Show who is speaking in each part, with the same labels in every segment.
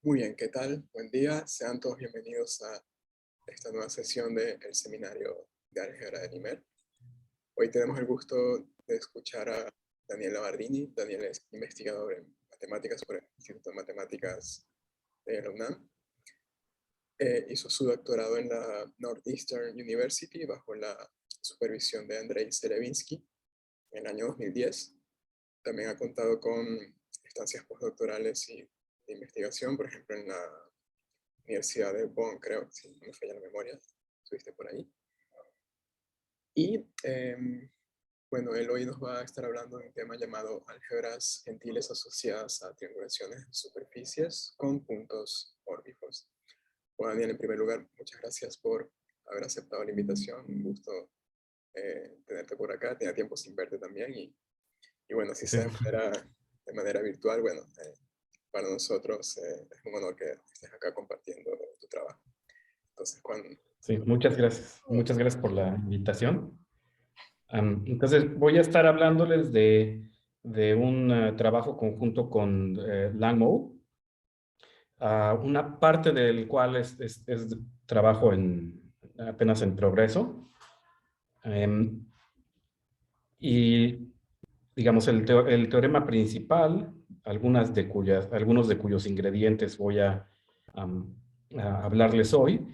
Speaker 1: Muy bien, ¿qué tal? Buen día. Sean todos bienvenidos a esta nueva sesión del seminario de álgebra de NIMED. Hoy tenemos el gusto de escuchar a Daniel Labardini. Daniel es investigador en matemáticas por el Instituto de Matemáticas de la UNAM. Hizo su doctorado en la Northeastern University bajo la supervisión de Andrei Selevinsky en el año 2010. También ha contado con estancias postdoctorales y de investigación, por ejemplo, en la Universidad de Bonn, creo, si no me falla la memoria, estuviste por ahí. Y bueno, él hoy nos va a estar hablando de un tema llamado álgebras gentiles asociadas a triangulaciones de superficies con puntos órbicos. Bueno, Daniel, en primer lugar, muchas gracias por haber aceptado la invitación. Un gusto tenerte por acá. Tenía tiempo sin verte también. Y bueno, si sea de manera virtual, bueno, para nosotros es un honor que estés acá compartiendo tu trabajo. Entonces,
Speaker 2: Sí, muchas gracias. Muchas gracias por la invitación. Entonces, voy a estar hablándoles de un trabajo conjunto con Langmuir, una parte del cual es trabajo apenas en progreso. Y, digamos, el teorema principal, algunos de cuyos ingredientes voy a hablarles hoy,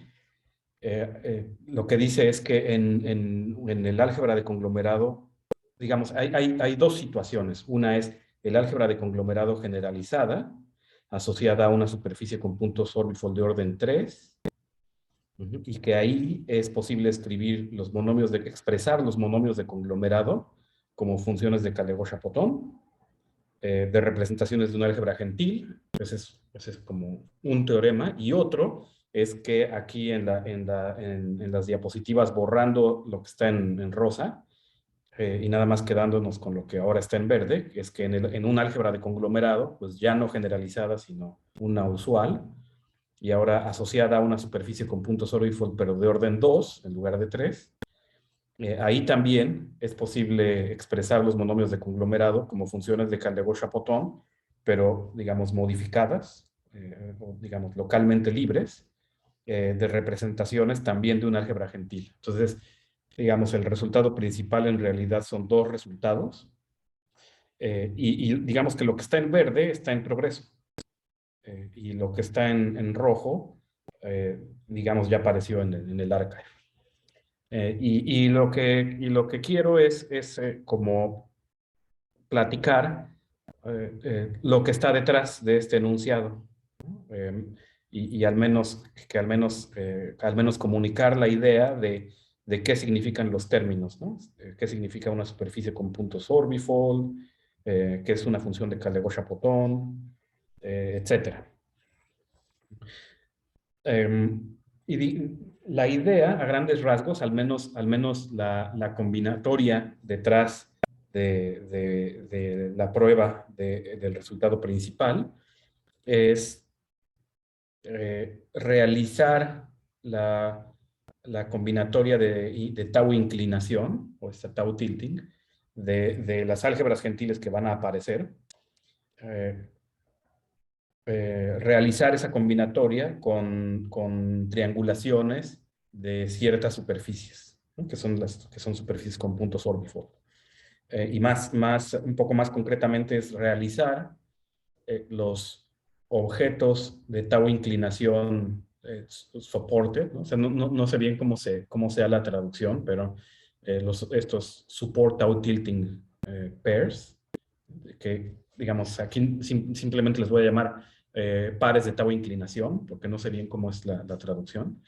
Speaker 2: lo que dice es que en el álgebra de conglomerado, digamos, hay dos situaciones. Una es el álgebra de conglomerado generalizada, asociada a una superficie con puntos orbifold de orden 3, y que ahí es posible expresar los monomios de conglomerado como funciones de Calle-Gauss-Chapoton, de representaciones de un álgebra gentil. Ese es como un teorema. Y otro es que aquí en las diapositivas, borrando lo que está en rosa, y nada más quedándonos con lo que ahora está en verde, es que en un álgebra de conglomerado, pues ya no generalizada, sino una usual, y ahora asociada a una superficie con puntos orbifold, pero de orden 2 en lugar de 3, ahí también es posible expresar los monomios de conglomerado como funciones de Calle-Gauss-Chapoton, pero, digamos, modificadas, o, digamos, localmente libres, de representaciones también de un álgebra gentil. Entonces, digamos, el resultado principal en realidad son dos resultados, y digamos que lo que está en verde está en progreso, y lo que está en rojo, digamos, ya apareció en el archive. Y lo que quiero es como platicar lo que está detrás de este enunciado, ¿no? Y al menos comunicar la idea de qué significan los términos, ¿no? Qué significa una superficie con puntos orbifold, qué es una función de Calle-Gauss-Chapoton, etc. La idea, a grandes rasgos, al menos la combinatoria detrás de la prueba del resultado principal, es realizar la combinatoria de tau inclinación, o esta tau tilting, de las álgebras gentiles que van a aparecer, realizar esa combinatoria con triangulaciones de ciertas superficies, ¿no? que son superficies con puntos orbifold. Y un poco más concretamente es realizar los objetos de tau inclinación supported, ¿no? O sea, no sé bien cómo sea la traducción, pero estos support tau tilting pairs, que, digamos, aquí simplemente les voy a llamar pares de tau inclinación, porque no sé bien cómo es la traducción.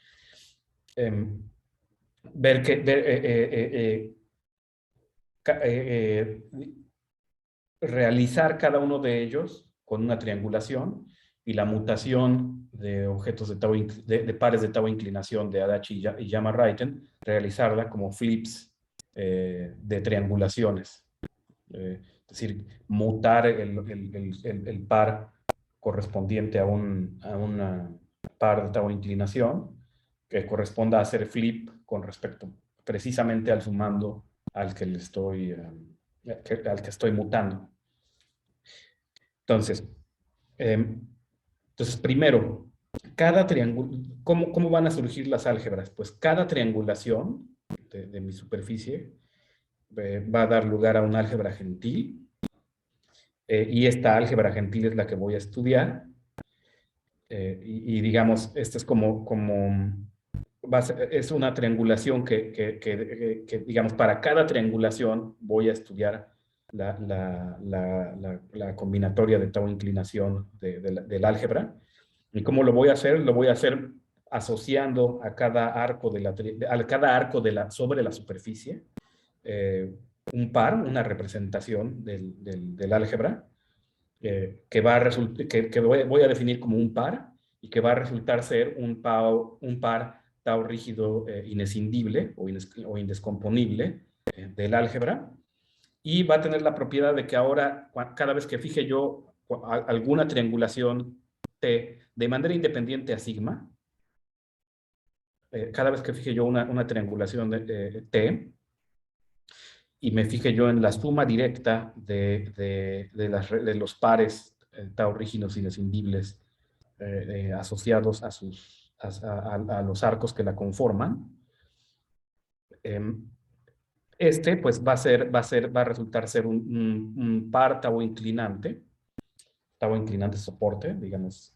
Speaker 2: Realizar cada uno de ellos con una triangulación, y la mutación de objetos de pares de tau inclinación de Adachi y Yama-Reiten, realizarla como flips de triangulaciones. Es decir, mutar el par correspondiente a una par de tau inclinación que corresponda a hacer flip con respecto precisamente al sumando al que estoy mutando. Entonces, Entonces, primero, cada triángulo, ¿cómo van a surgir las álgebras? Pues cada triangulación de mi superficie va a dar lugar a una álgebra gentil, y esta álgebra gentil es la que voy a estudiar, y digamos, esta es es una triangulación que, digamos, para cada triangulación voy a estudiar la combinatoria de tau inclinación del álgebra. ¿Y cómo lo voy a hacer? Lo voy a hacer asociando a cada arco, sobre la superficie, un par, una representación del álgebra, que voy a definir como un par, y que va a resultar ser un par tau rígido, inescindible o indescomponible, del álgebra, y va a tener la propiedad de que ahora, cada vez que fije yo alguna triangulación T de manera independiente a sigma, cada vez que fije yo una triangulación T, y me fije yo en la suma directa de los pares tau rígidos inescindibles, asociados a los arcos que la conforman, pues va a resultar ser un par tau inclinante soporte, digamos.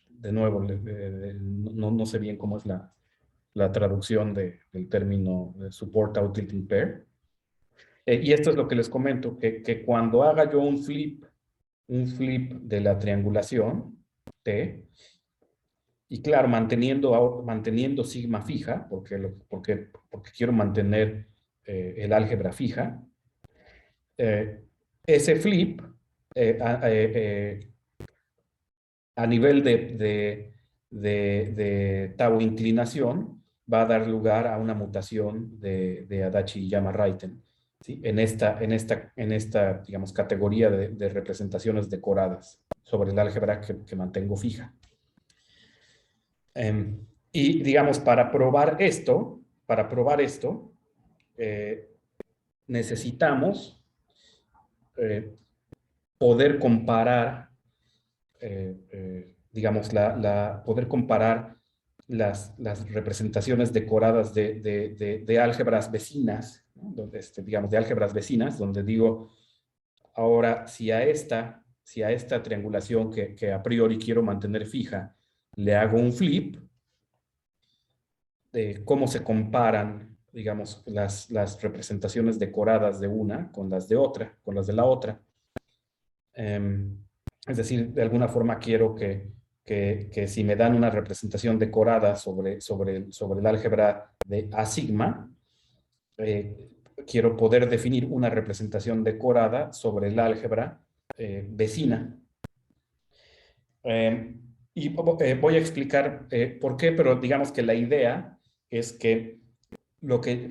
Speaker 2: De nuevo, no sé bien cómo es la traducción del término support tau tilting pair. Y esto es lo que les comento, que cuando haga yo un flip de la triangulación T, y claro, manteniendo sigma fija, porque quiero mantener el álgebra fija, ese flip, a nivel de tau inclinación, va a dar lugar a una mutación de Adachi-Yama-Reiten, ¿sí? En esta, digamos, categoría de representaciones decoradas sobre el álgebra que mantengo fija. Y digamos, para probar esto, necesitamos poder comparar, digamos, poder comparar las representaciones decoradas de álgebras vecinas, ¿no? Digamos, de álgebras vecinas, donde digo, ahora, si a esta triangulación que a priori quiero mantener fija, le hago un flip, de cómo se comparan, digamos, las representaciones decoradas de una con las de la otra. Es decir, de alguna forma quiero que si me dan una representación decorada sobre el álgebra de A sigma, quiero poder definir una representación decorada sobre el álgebra vecina. Y voy a explicar por qué, pero digamos que la idea es que,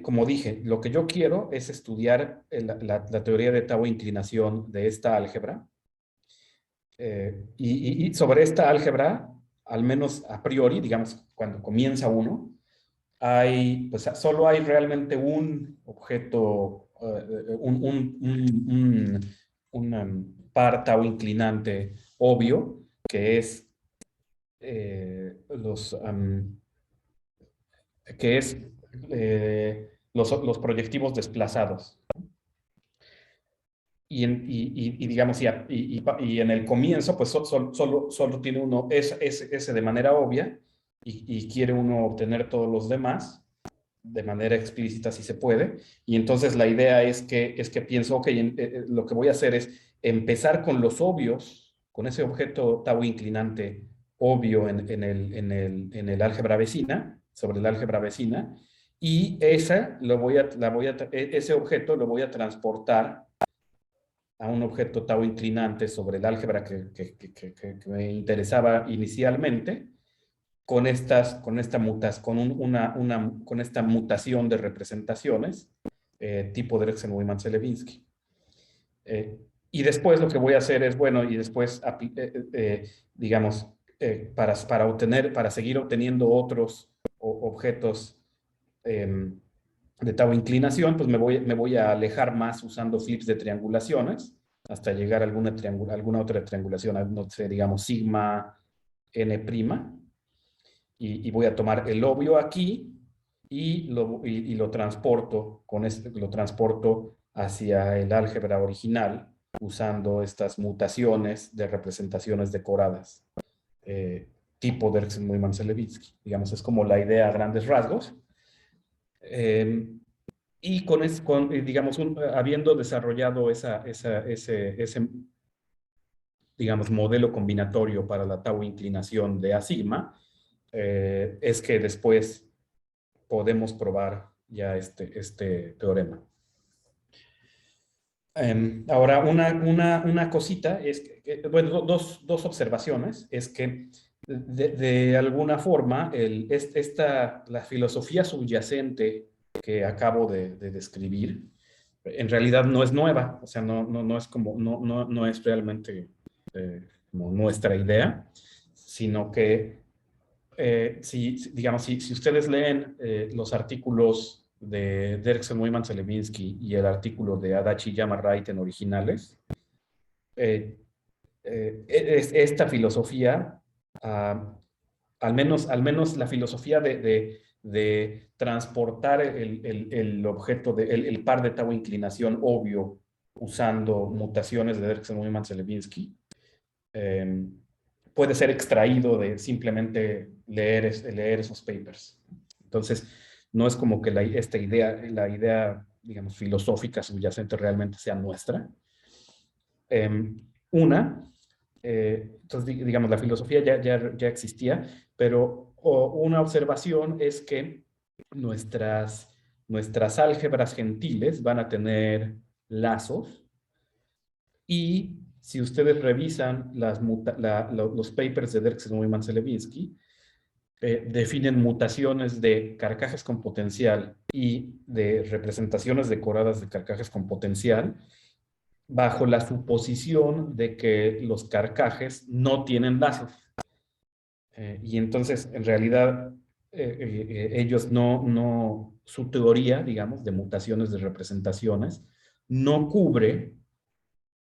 Speaker 2: como dije, lo que yo quiero es estudiar la teoría de tau inclinación de esta álgebra. Y sobre esta álgebra, al menos a priori, digamos, cuando comienza uno, pues solo hay realmente un objeto, un par tau inclinante obvio, que es los proyectivos desplazados. Digamos, y en el comienzo, pues solo tiene uno ese de manera obvia, y quiere uno obtener todos los demás de manera explícita si se puede. Y entonces la idea es que pienso, ok, lo que voy a hacer es empezar con los obvios, con ese objeto tau inclinante obvio en el álgebra vecina, sobre el álgebra vecina, y ese objeto lo voy a transportar a un objeto tau inclinante sobre el álgebra que me interesaba inicialmente, con esta mutación de representaciones, tipo Drexen-Uyman-Chelewinski. Y después lo que voy a hacer es, bueno, y después, digamos, para seguir obteniendo otros objetos de tau inclinación, pues me voy a alejar más usando flips de triangulaciones, hasta llegar a alguna otra triangulación, no sé, digamos sigma n', y voy a tomar el obvio aquí y lo transporto, lo transporto hacia el álgebra original usando estas mutaciones de representaciones decoradas, tipo Derksen-Mullmann-Celebinsky. Digamos, es como la idea a grandes rasgos. Y digamos, habiendo desarrollado ese, digamos, modelo combinatorio para la tau inclinación de A sigma, es que después podemos probar ya este teorema. Ahora, una cosita es que, bueno, dos observaciones, es que de alguna forma la filosofía subyacente que acabo de describir en realidad no es nueva, o sea, no es como, no es realmente como nuestra idea, sino que digamos, si ustedes leen los artículos de Derksen-Mullmann-Celebinsky y el artículo de Adachi Yama-Wright en originales, esta filosofía, al menos la filosofía de transportar el objeto, el par de tau inclinación obvio usando mutaciones de Derksen-Mullmann-Celebinsky, puede ser extraído de simplemente leer esos papers. Entonces, no es como que la idea, digamos, filosófica subyacente realmente sea nuestra. Entonces, digamos, la filosofía ya existía, pero una observación es que nuestras álgebras gentiles van a tener lazos, y si ustedes revisan los papers de Derksen-Mullmann-Celebinsky, definen mutaciones de carcajes con potencial y de representaciones decoradas de carcajes con potencial bajo la suposición de que los carcajes no tienen lazos. Y entonces, en realidad, su teoría, digamos, de mutaciones de representaciones, no cubre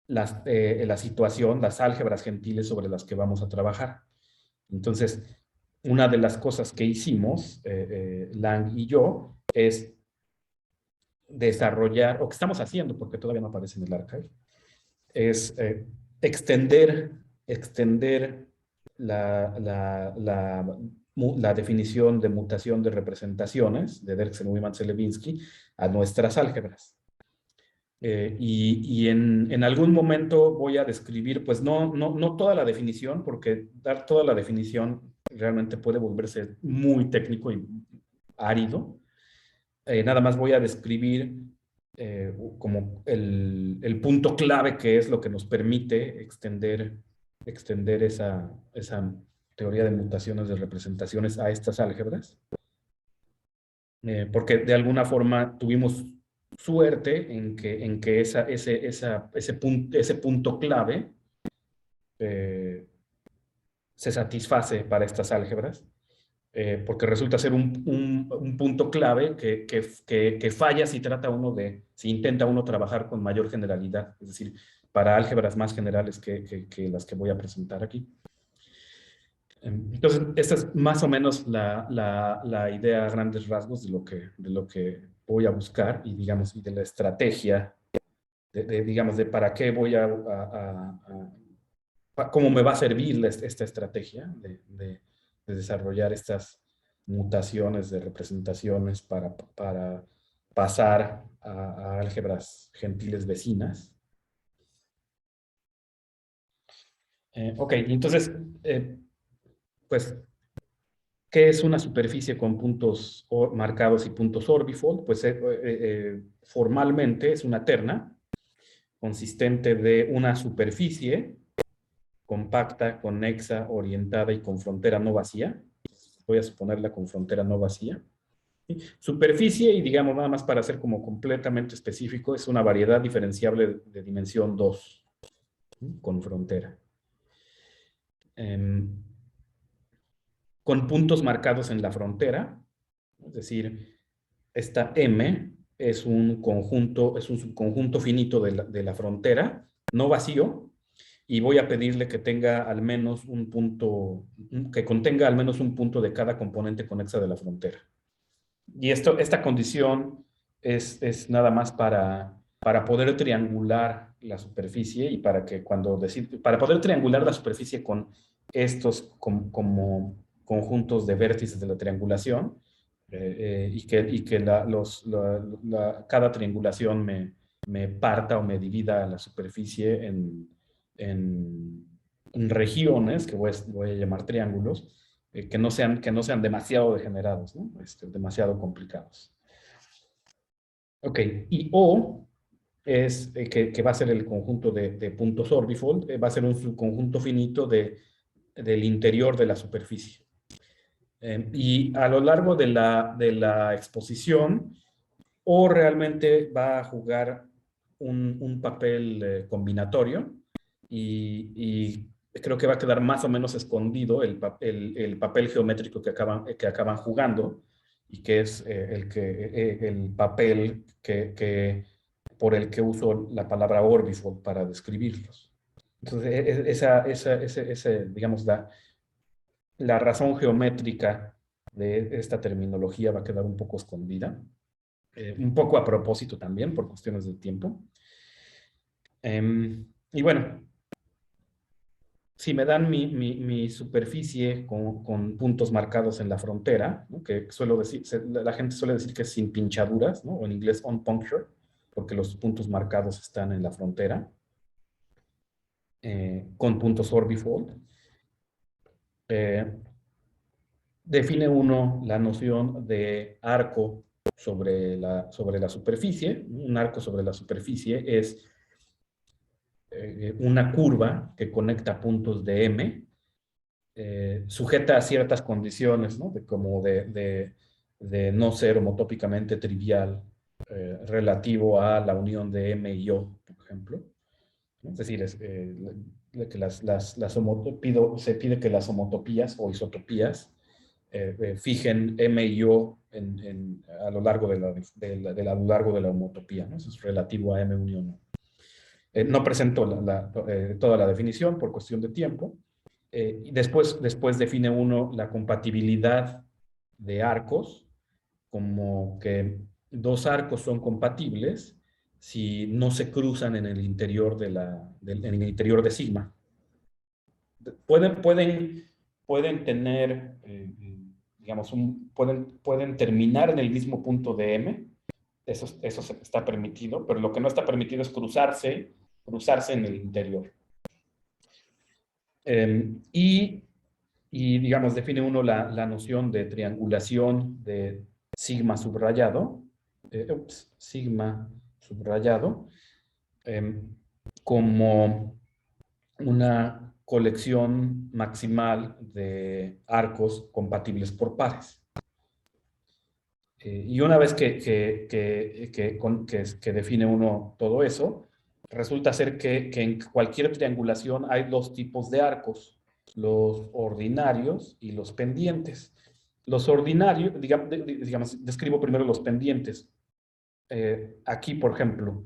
Speaker 2: la situación, las álgebras gentiles sobre las que vamos a trabajar. Entonces, una de las cosas que hicimos, Lang y yo, es desarrollar, o que estamos haciendo, porque todavía no aparece en el archive, es extender la definición de mutación de representaciones de Derksen-Mullmann-Celebinsky a nuestras álgebras. Y en algún momento voy a describir, pues no toda la definición, porque dar toda la definición realmente puede volverse muy técnico y árido. Nada más voy a describir como el punto clave, que es lo que nos permite extender esa teoría de mutaciones de representaciones a estas álgebras. Porque de alguna forma tuvimos suerte en que ese punto clave se satisface para estas álgebras, porque resulta ser un punto clave que falla si intenta uno trabajar con mayor generalidad, es decir, para álgebras más generales que las que voy a presentar aquí. Entonces, esta es más o menos la idea a grandes rasgos de lo que voy a buscar y, digamos, y de la estrategia, digamos, de para qué voy cómo me va a servir esta estrategia de desarrollar estas mutaciones de representaciones para pasar a álgebras gentiles vecinas. Ok, entonces, pues, ¿qué es una superficie con puntos marcados y puntos orbifold? Pues formalmente es una terna consistente de una superficie compacta, connexa, orientada y con frontera no vacía. Voy a suponerla con frontera no vacía. ¿Sí? Superficie, y digamos nada más para ser como completamente específico, es una variedad diferenciable de dimensión 2, ¿sí? Con frontera. Con puntos marcados en la frontera, es decir, esta M es un subconjunto finito de la frontera no vacío, y voy a pedirle que tenga al menos un punto, que contenga al menos un punto de cada componente conexa de la frontera. Y esta condición es nada más para poder triangular la superficie y para que para poder triangular la superficie con estos como conjuntos de vértices de la triangulación, y que cada triangulación me parta o me divida la superficie en regiones, que voy a llamar triángulos, que no sean demasiado degenerados, ¿no? Demasiado complicados. Ok, y O es que va a ser el conjunto de puntos orbifold, va a ser un subconjunto finito del interior de la superficie. Y a lo largo de la exposición, O realmente va a jugar un papel combinatorio, y creo que va a quedar más o menos escondido el papel geométrico que acaban jugando, y que es el papel por el que uso la palabra orbifold para describirlos. Entonces, digamos, la razón geométrica de esta terminología va a quedar un poco escondida. Un poco a propósito también, por cuestiones de tiempo. Y bueno, si me dan mi superficie con puntos marcados en la frontera, ¿no? Que suelo decir, la gente suele decir que es sin pinchaduras, ¿no? O en inglés unpunctured, porque los puntos marcados están en la frontera, con puntos orbifold. Define uno la noción de arco sobre la superficie. Un arco sobre la superficie es una curva que conecta puntos de M, sujeta a ciertas condiciones, ¿no? Como de no ser homotópicamente trivial, relativo a la unión de M y O, por ejemplo, ¿no? Es decir, que se pide que las homotopías o isotopías fijen M y O a lo largo de a lo largo de la homotopía, ¿no? Eso es relativo a M unión O. No presento toda la definición por cuestión de tiempo. Y después define uno la compatibilidad de arcos, como que dos arcos son compatibles si no se cruzan en el interior en el interior de sigma. Pueden tener, digamos, pueden terminar en el mismo punto de M. Eso está permitido, pero lo que no está permitido es cruzarse en el interior. Y digamos, define uno la noción de triangulación de sigma subrayado, sigma subrayado, como una colección maximal de arcos compatibles por pares. Y una vez que define uno todo eso, resulta ser que en cualquier triangulación hay dos tipos de arcos: los ordinarios y los pendientes. Los ordinarios, digamos, describo primero los pendientes. Aquí, por ejemplo,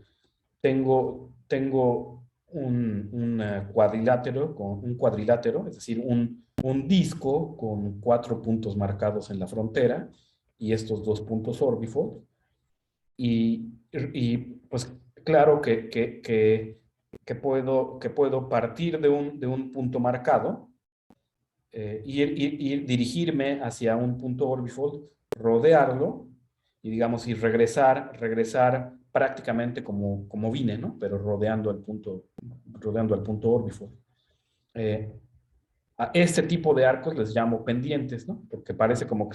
Speaker 2: tengo un cuadrilátero, es decir, un disco con 4 puntos marcados en la frontera, y estos 2 puntos orbifold. Y pues claro que puedo partir de un punto marcado, y dirigirme hacia un punto orbifold, rodearlo, y digamos, y regresar prácticamente como vine, ¿no? Pero rodeando al punto orbifold. A este tipo de arcos les llamo pendientes, ¿no? Porque parece como que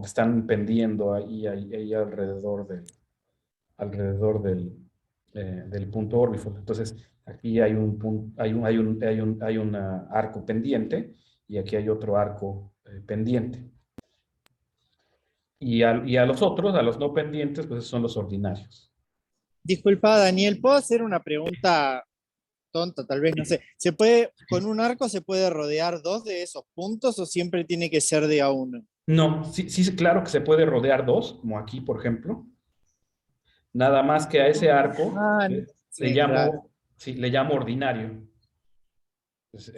Speaker 2: están pendiendo ahí alrededor del punto orbifold. Entonces, aquí hay un arco pendiente, y aquí hay otro arco pendiente. Y a los otros, a los no pendientes, pues son los ordinarios.
Speaker 3: Disculpa, Daniel, ¿puedo hacer una pregunta tonta, tal vez? No sé. ¿Con un arco se puede rodear 2 de esos puntos o siempre tiene que ser de a uno?
Speaker 2: No, sí, claro que se puede rodear 2, como aquí, por ejemplo. Nada más que a ese arco
Speaker 3: Sí, claro.
Speaker 2: sí, le llamo ordinario. Pues,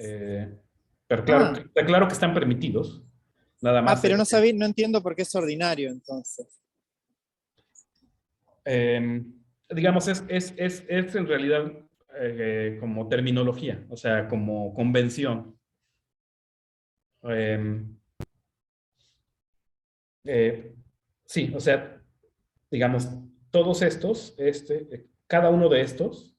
Speaker 2: pero claro, claro que están permitidos. Nada más.
Speaker 3: Pero no sabía, no entiendo por qué es ordinario entonces.
Speaker 2: Digamos, es en realidad como terminología, o sea, como convención. Sí, o sea, digamos, todos estos, cada uno de estos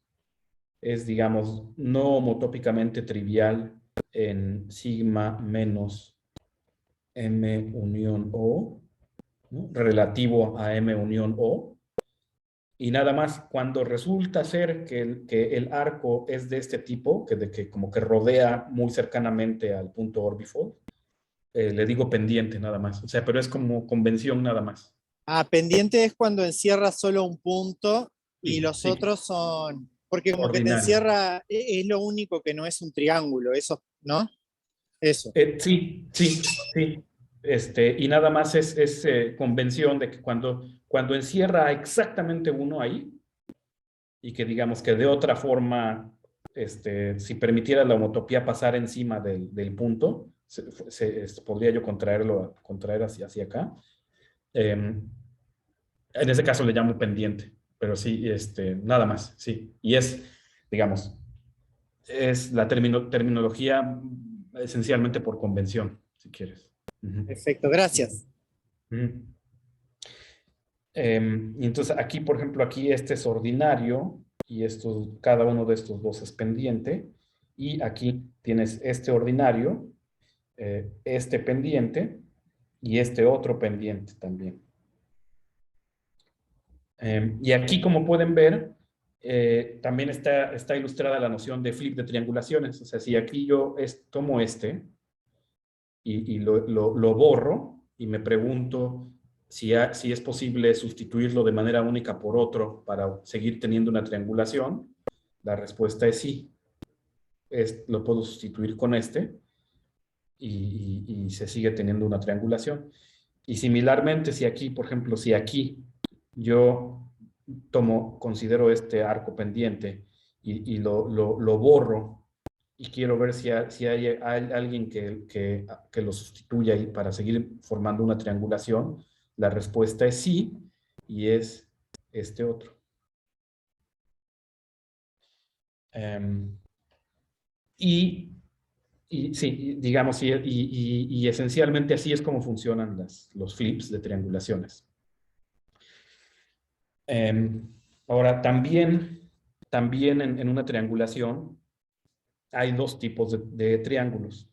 Speaker 2: es, digamos, no homotópicamente trivial en sigma menos M unión O, ¿no? Relativo a M unión O. Y nada más, cuando resulta ser que el arco es de este tipo, que como que rodea muy cercanamente al punto orbifold, le digo pendiente nada más. O sea, pero es como convención nada más.
Speaker 3: Pendiente es cuando encierra solo un punto y
Speaker 2: Sí,
Speaker 3: los
Speaker 2: sí,
Speaker 3: otros son, porque como que te
Speaker 2: ordinario.
Speaker 3: encierra, es lo único que no es un triángulo, eso, ¿no? Eso.
Speaker 2: Sí, sí, sí. Y nada más es convención de que cuando encierra exactamente uno ahí, y que digamos que de otra forma, si permitiera la homotopía pasar encima del punto, podría yo contraer hacia acá. En ese caso le llamo pendiente, pero sí, nada más, sí. Y digamos, es la terminología esencialmente por convención, si quieres. Ujú.
Speaker 3: Perfecto, gracias.
Speaker 2: Ujú. Y entonces aquí, por ejemplo, aquí este es ordinario y cada uno de estos dos es pendiente. Y aquí tienes este ordinario, este pendiente y este otro pendiente también. Y aquí, como pueden ver, también está ilustrada la noción de flip de triangulaciones. O sea, si aquí yo tomo y lo borro y me pregunto si es posible sustituirlo de manera única por otro para seguir teniendo una triangulación, la respuesta es sí. Lo puedo sustituir con y se sigue teniendo una triangulación. Y similarmente, si aquí, por ejemplo, si aquí yo considero este arco pendiente y lo borro y quiero ver si hay alguien que lo sustituya ahí para seguir formando una triangulación, la respuesta es sí y es este otro. Um, y, sí, digamos, y esencialmente así es como funcionan los flips de triangulaciones. Ahora, también en una triangulación hay dos tipos de triángulos,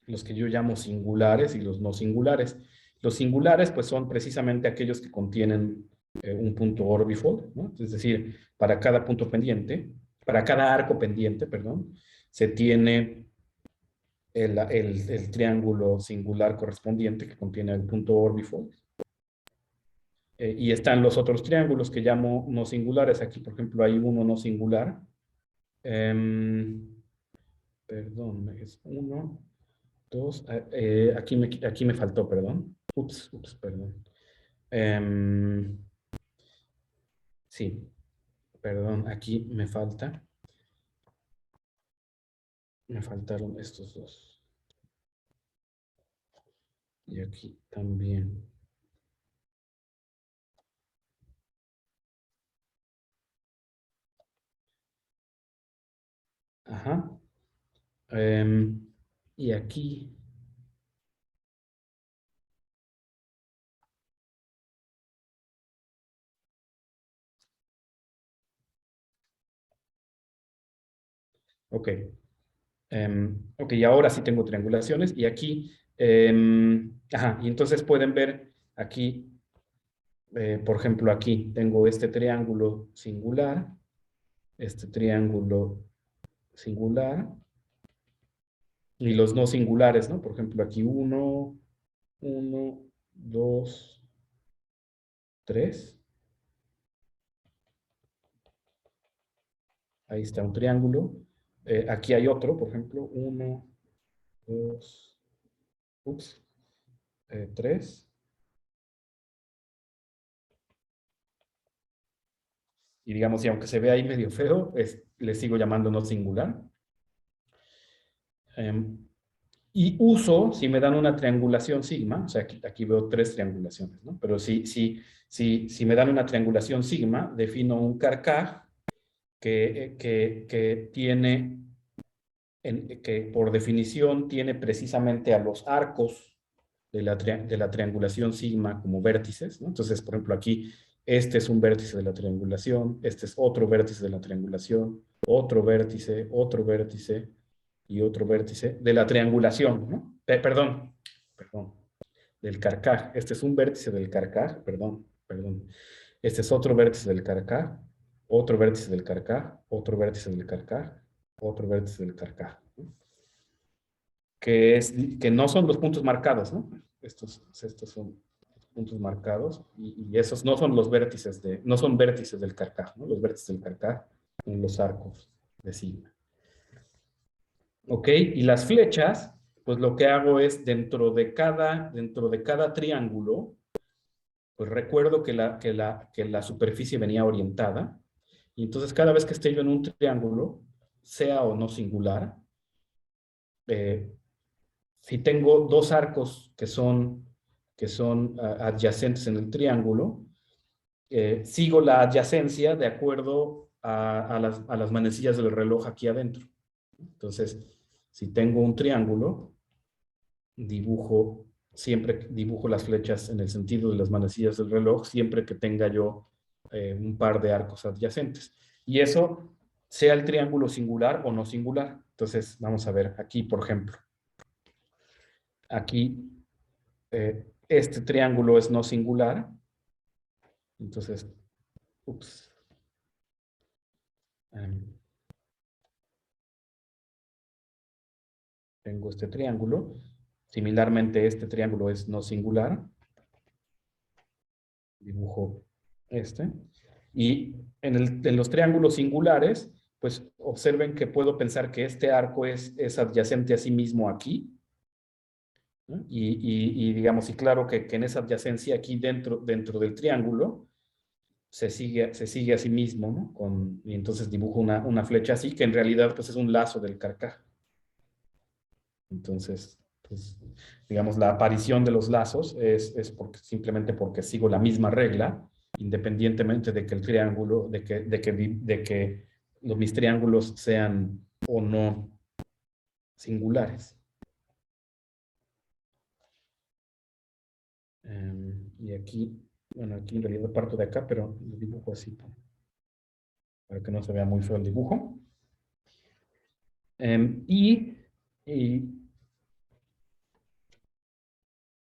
Speaker 2: los que yo llamo singulares y los no singulares. Los singulares, pues, son precisamente aquellos que contienen un punto orbifold, ¿no? Es decir, para cada punto pendiente, para cada arco pendiente, perdón, se tiene el triángulo singular correspondiente que contiene el punto orbifold. Y están los otros triángulos que llamo no singulares. Aquí, por ejemplo, hay uno no singular. Perdón, es uno, dos. Aquí me faltó, perdón. Ups, perdón. Sí, perdón, aquí me falta. Me faltaron estos dos. Y aquí también. Ajá. Y aquí. Ok. Ok, y ahora sí tengo triangulaciones. Y aquí. Ajá. Y entonces pueden ver aquí. Por ejemplo, aquí tengo este triángulo singular. Este triángulo singular. Y los no singulares, ¿no? Por ejemplo, aquí uno, dos, tres. Ahí está un triángulo. Aquí hay otro, por ejemplo, uno, dos, tres. Y digamos, y aunque se vea ahí medio feo, le sigo llamando no singular. Y uso, si me dan una triangulación sigma, o sea, aquí veo 3 triangulaciones, ¿no? Pero si me dan una triangulación sigma, defino un carcaj que tiene, que por definición tiene precisamente a los arcos de la triangulación sigma como vértices, ¿no? Entonces, por ejemplo, aquí este es un vértice de la triangulación, este es otro vértice de la triangulación, otro vértice y otro vértice de la triangulación, ¿no? Perdón, del carcaj. Este es un vértice del carcaj, perdón. Este es otro vértice del carcaj, otro vértice del carcaj, otro vértice del carcaj, otro vértice del carcaj, ¿no? Que no son los puntos marcados, ¿no? Estos son puntos marcados y esos no son los vértices no son vértices del carcaj, ¿no? Los vértices del carcaj son los arcos de sigma. ¿Ok? Y las flechas, pues lo que hago es dentro de cada triángulo, pues recuerdo que la superficie venía orientada, y entonces cada vez que esté yo en un triángulo, sea o no singular, si tengo 2 arcos que son adyacentes en el triángulo, sigo la adyacencia de acuerdo a las manecillas del reloj aquí adentro. Entonces, si tengo un triángulo, siempre dibujo las flechas en el sentido de las manecillas del reloj, siempre que tenga yo un par de arcos adyacentes. Y eso, sea el triángulo singular o no singular. Entonces, vamos a ver aquí, por ejemplo. Aquí, este triángulo es no singular. Entonces, ups. Tengo este triángulo. Similarmente, este triángulo es no singular. Dibujo este. Y en los triángulos singulares, pues observen que puedo pensar que este arco es adyacente a sí mismo aquí, ¿no? Y digamos, y claro que en esa adyacencia aquí dentro del triángulo se sigue a sí mismo, ¿no? Y entonces dibujo una flecha así, que en realidad pues es un lazo del carcaj. Entonces, pues, digamos, la aparición de los lazos es simplemente porque sigo la misma regla, independientemente de que el triángulo, de que mis triángulos sean o no singulares. Y aquí, bueno, aquí en realidad parto de acá, pero lo dibujo así para que no se vea muy feo el dibujo. Y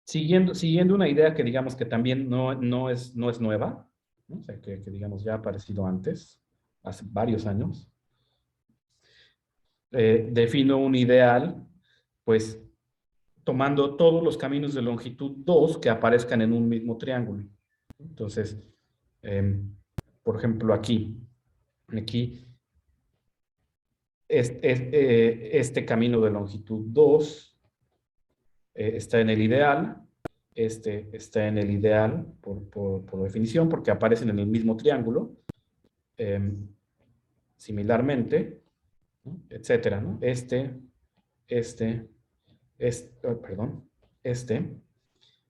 Speaker 2: siguiendo una idea que digamos que también no es nueva, ¿no? O sea, que digamos ya ha aparecido antes, hace varios años. Defino un ideal, pues tomando todos los caminos de longitud 2 que aparezcan en un mismo triángulo. Entonces, por ejemplo, aquí este camino de longitud 2 está en el ideal. Este está en el ideal por definición, porque aparecen en el mismo triángulo. Similarmente, ¿no? Etcétera, ¿no? Perdón,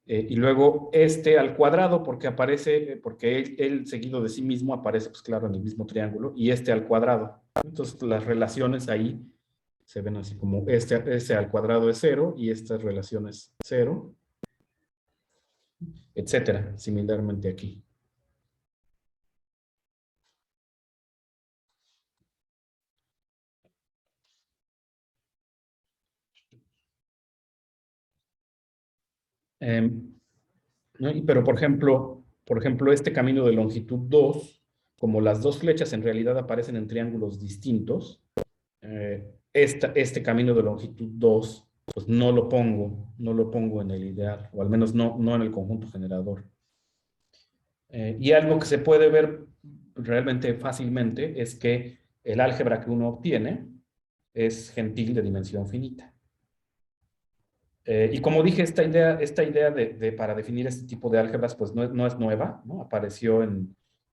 Speaker 2: y luego este al cuadrado, porque aparece, porque él seguido de sí mismo aparece, pues claro, en el mismo triángulo, y este al cuadrado. Entonces, las relaciones ahí se ven así como este al cuadrado es 0 y estas relaciones 0, etcétera, similarmente aquí. ¿No? Pero, por ejemplo, este camino de longitud 2, como las dos flechas en realidad aparecen en triángulos distintos, este camino de longitud 2, pues no lo pongo en el ideal, o al menos no en el conjunto generador. Y algo que se puede ver realmente fácilmente es que el álgebra que uno obtiene es gentil de dimensión finita. Y como dije, esta idea para definir este tipo de álgebras, pues no es nueva, ¿no? Apareció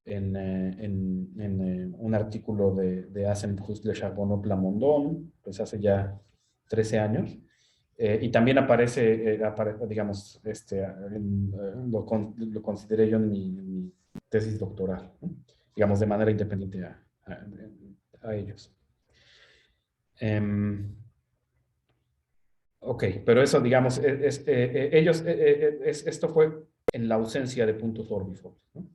Speaker 2: un artículo de Assemblée de Charbonneau-Plamondon, pues hace ya 13 años. Y también aparece, digamos, lo consideré yo en mi tesis doctoral, ¿no? Digamos, de manera independiente a ellos. Ok, pero eso, digamos, esto fue en la ausencia de puntos órbiforos, ¿no?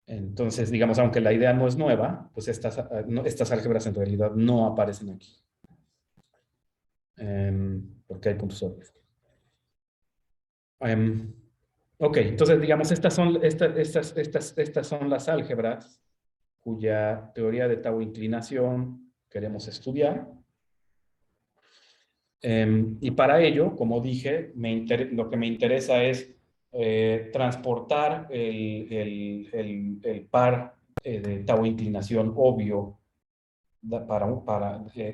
Speaker 2: Entonces, digamos, aunque la idea no es nueva, pues estas álgebras en realidad no aparecen aquí. Porque hay puntos órbiforos. Ok, entonces, digamos, estas son las álgebras cuya teoría de Tau inclinación queremos estudiar. Y para ello, como dije, lo que me interesa es transportar el par de Tau inclinación obvio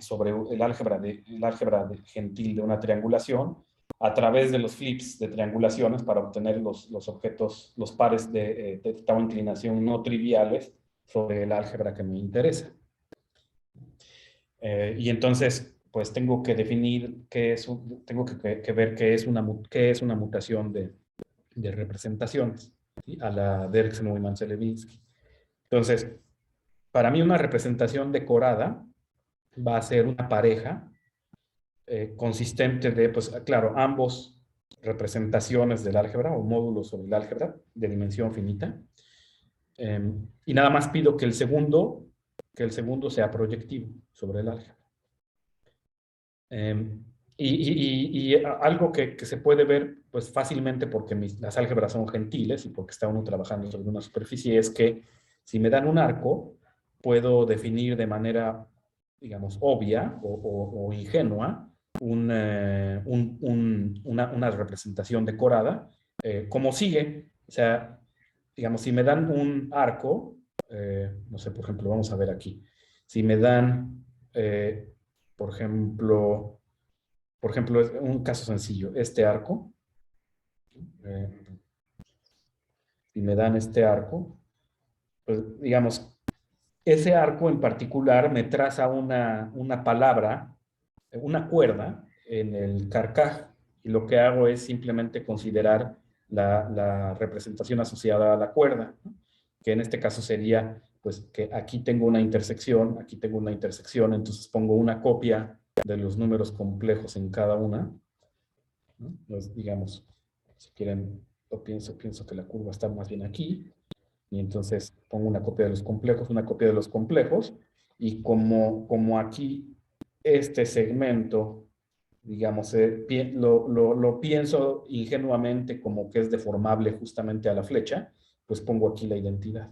Speaker 2: sobre el álgebra gentil de una triangulación a través de los flips de triangulaciones para obtener los objetos, los pares de Tau inclinación no triviales sobre el álgebra que me interesa. Y entonces, pues tengo que definir tengo que ver qué es una mutación de representaciones, ¿sí? A la Derksen-Neumann-Celebinsky. Entonces, para mí una representación decorada va a ser una pareja consistente de, pues claro, ambos representaciones del álgebra o módulos sobre el álgebra de dimensión finita. Y nada más pido que el segundo sea proyectivo sobre el álgebra. Y algo que se puede ver pues fácilmente porque las álgebras son gentiles y porque está uno trabajando sobre una superficie es que si me dan un arco, puedo definir de manera, digamos, obvia o ingenua una representación decorada, como sigue. O sea, digamos, si me dan un arco, no sé, por ejemplo, vamos a ver aquí. Si me dan, por ejemplo, es un caso sencillo, este arco, si me dan este arco, pues digamos, ese arco en particular me traza una palabra, una cuerda en el carcaj, y lo que hago es simplemente considerar la representación asociada a la cuerda, ¿no? Que en este caso sería, pues, que aquí tengo una intersección, entonces pongo una copia de los números complejos en cada una, ¿no? Entonces, digamos, si quieren, pienso que la curva está más bien aquí, y entonces pongo una copia de los complejos, y como aquí este segmento, digamos, lo pienso ingenuamente como que es deformable justamente a la flecha, pues pongo aquí la identidad,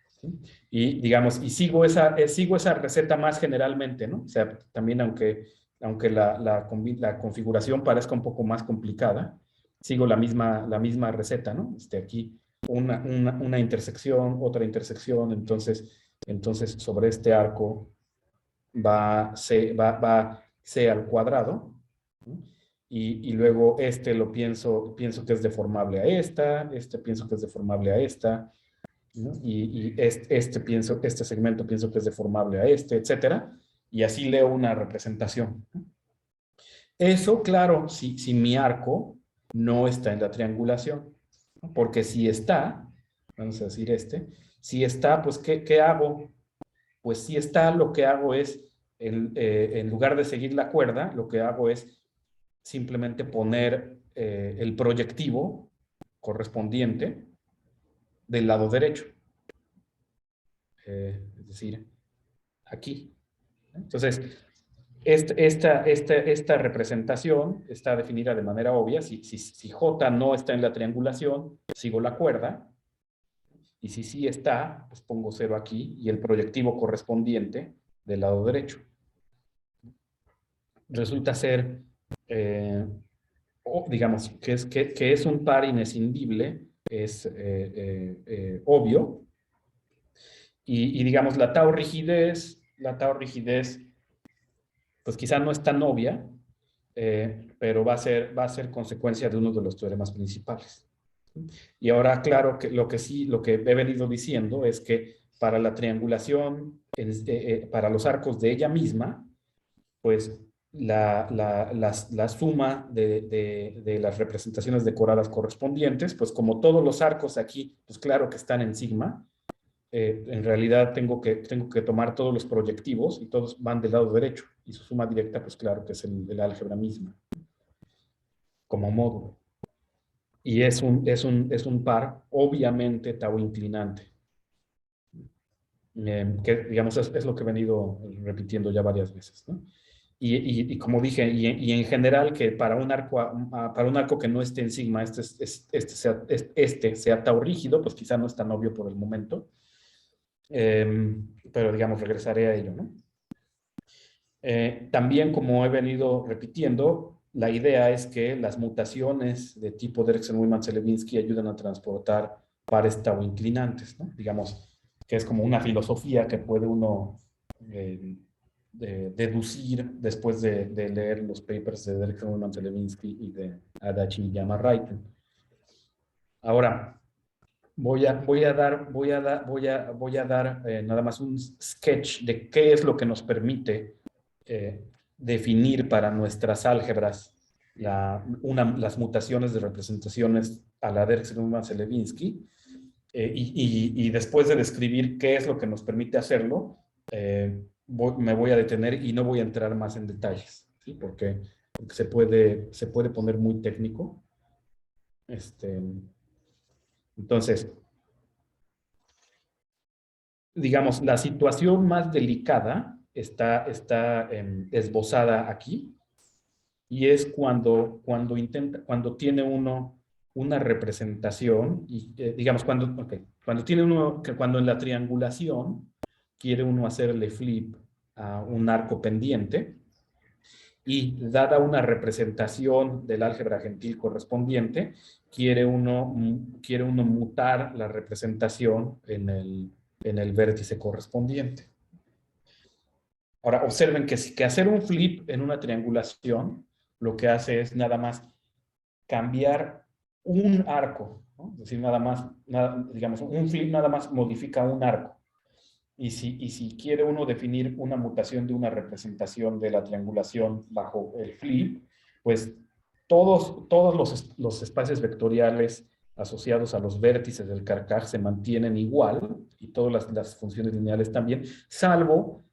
Speaker 2: ¿sí? Y digamos, sigo esa receta más generalmente, ¿no? O sea, también aunque la configuración parezca un poco más complicada, sigo la misma receta, ¿no? Aquí una intersección, otra intersección, entonces sobre este arco va C al cuadrado, ¿no? Y luego lo pienso que es deformable a esta, pienso que es deformable a esta, ¿no? Y este segmento pienso que es deformable a etcétera, y así leo una representación, ¿no? Eso, claro, si mi arco no está en la triangulación, ¿no? Porque si está, vamos a decir si está, pues, ¿qué hago? Pues si está, lo que hago es, en lugar de seguir la cuerda, lo que hago es simplemente poner el proyectivo correspondiente del lado derecho. Es decir, aquí. Entonces, esta representación está definida de manera obvia. Si J no está en la triangulación, sigo la cuerda. Y si sí está, pues pongo 0 aquí y el proyectivo correspondiente del lado derecho. Resulta ser, digamos, que es un par inescindible, es obvio. Y digamos, la tau rigidez, pues quizá no es tan obvia, pero va a ser consecuencia de uno de los teoremas principales. Y ahora, claro, que lo que he venido diciendo es que para la triangulación, para los arcos de ella misma, pues la suma de las representaciones decoradas correspondientes, pues como todos los arcos aquí, pues claro que están en sigma, en realidad tengo que tomar todos los proyectivos y todos van del lado derecho, y su suma directa, pues claro que es el álgebra misma, como módulo. Y es un par obviamente tau inclinante, que digamos es lo que he venido repitiendo ya varias veces, ¿no? Y como dije, y en general que para un arco que no esté en sigma, este sea tau rígido, pues quizá no es tan obvio por el momento, pero digamos regresaré a ello, ¿no? También, como he venido repitiendo, la idea es que las mutaciones de tipo Derksen-Ullmann-Celebinsky ayudan a transportar pares tau inclinantes, ¿no? Digamos que es como una filosofía que puede uno deducir después de leer los papers de Derksen-Ullmann-Celebinsky y de Adachi y Yama-Raiten. Ahora, voy a dar nada más un sketch de qué es lo que nos permite definir para nuestras álgebras las mutaciones de representaciones a la Derksen-Ullmann-Celebinsky, y después de describir qué es lo que nos permite hacerlo, me voy a detener y no voy a entrar más en detalles, ¿sí? Porque se puede poner muy técnico. Entonces, digamos, la situación más delicada está esbozada aquí, y es cuando tiene uno una representación, y digamos, cuando en la triangulación quiere uno hacerle flip a un arco pendiente, y dada una representación del álgebra gentil correspondiente, quiere uno mutar la representación en el vértice correspondiente. Ahora, observen que hacer un flip en una triangulación lo que hace es nada más cambiar un arco, ¿no? Es decir, digamos, un flip nada más modifica un arco. Y si quiere uno definir una mutación de una representación de la triangulación bajo el flip, pues todos los espacios vectoriales asociados a los vértices del Carcaj se mantienen igual, y todas las funciones lineales también, salvo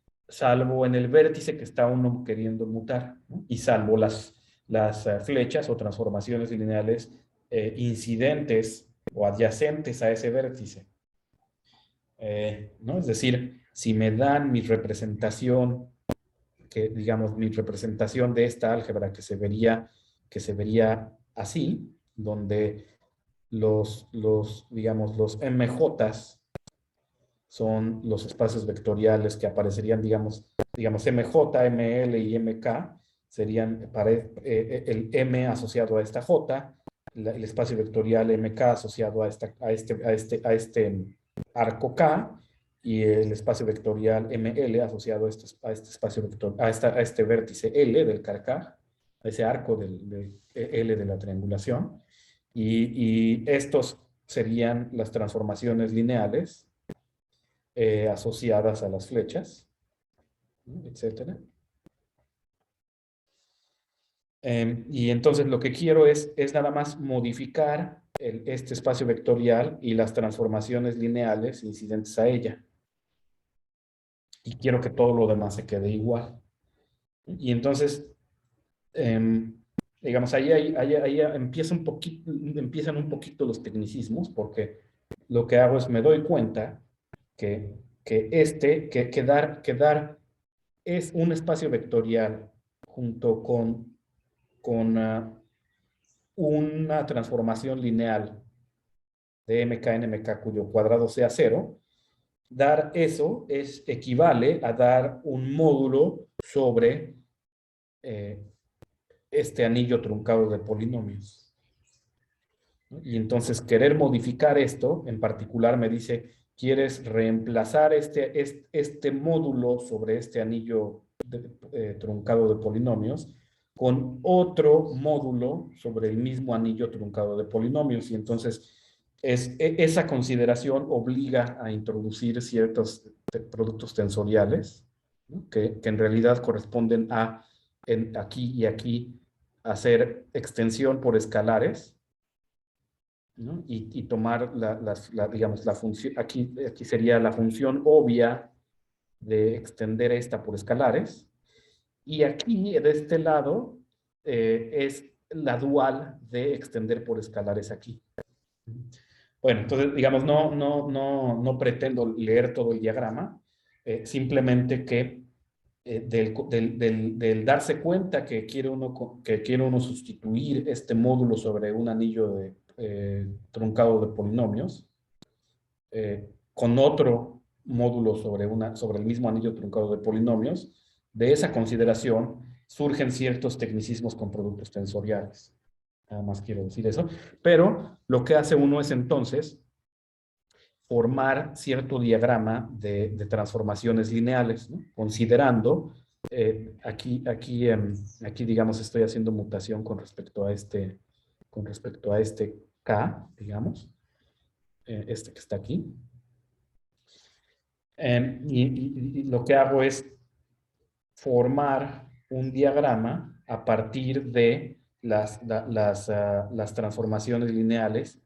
Speaker 2: en el vértice que está uno queriendo mutar, ¿no? Y salvo las flechas o transformaciones lineales incidentes o adyacentes a ese vértice. ¿No? Es decir, si me dan mi representación, digamos, mi representación de esta álgebra que se vería así, donde digamos, los MJs son los espacios vectoriales que aparecerían, digamos MJ, ML y MK serían el M asociado a esta J, el espacio vectorial MK asociado a este arco K, y el espacio vectorial ML asociado a este espacio vectorial, a este vértice L del Carcaj, a ese arco del L de la triangulación, y estos serían las transformaciones lineales asociadas a las flechas, etcétera. Y entonces lo que quiero es nada más modificar este espacio vectorial y las transformaciones lineales incidentes a ella. Y quiero que todo lo demás se quede igual. Y entonces, digamos, ahí empiezan un poquito los tecnicismos, porque lo que hago es me doy cuenta que dar es un espacio vectorial junto con una transformación lineal de MK en MK cuyo cuadrado sea 0, dar eso equivale a dar un módulo sobre este anillo truncado de polinomios. Y entonces querer modificar esto, en particular me dice, ¿quieres reemplazar este módulo sobre este anillo truncado de polinomios con otro módulo sobre el mismo anillo truncado de polinomios. Y entonces esa consideración obliga a introducir ciertos productos tensoriales, ¿no? que en realidad corresponden a aquí y aquí hacer extensión por escalares, ¿no? Y tomar digamos, la función, aquí sería la función obvia de extender esta por escalares. Y aquí, de este lado, es la dual de extender por escalares aquí. Bueno, entonces, digamos, no pretendo leer todo el diagrama, simplemente que del darse cuenta que quiere uno sustituir este módulo sobre un anillo truncado de polinomios, con otro módulo sobre el mismo anillo truncado de polinomios, de esa consideración surgen ciertos tecnicismos con productos tensoriales. Nada más quiero decir eso. Pero lo que hace uno es entonces formar cierto diagrama de transformaciones lineales, ¿no? Considerando, aquí, digamos, estoy haciendo mutación con respecto a este K, digamos, este que está aquí. Y lo que hago es formar un diagrama a partir de las transformaciones lineales,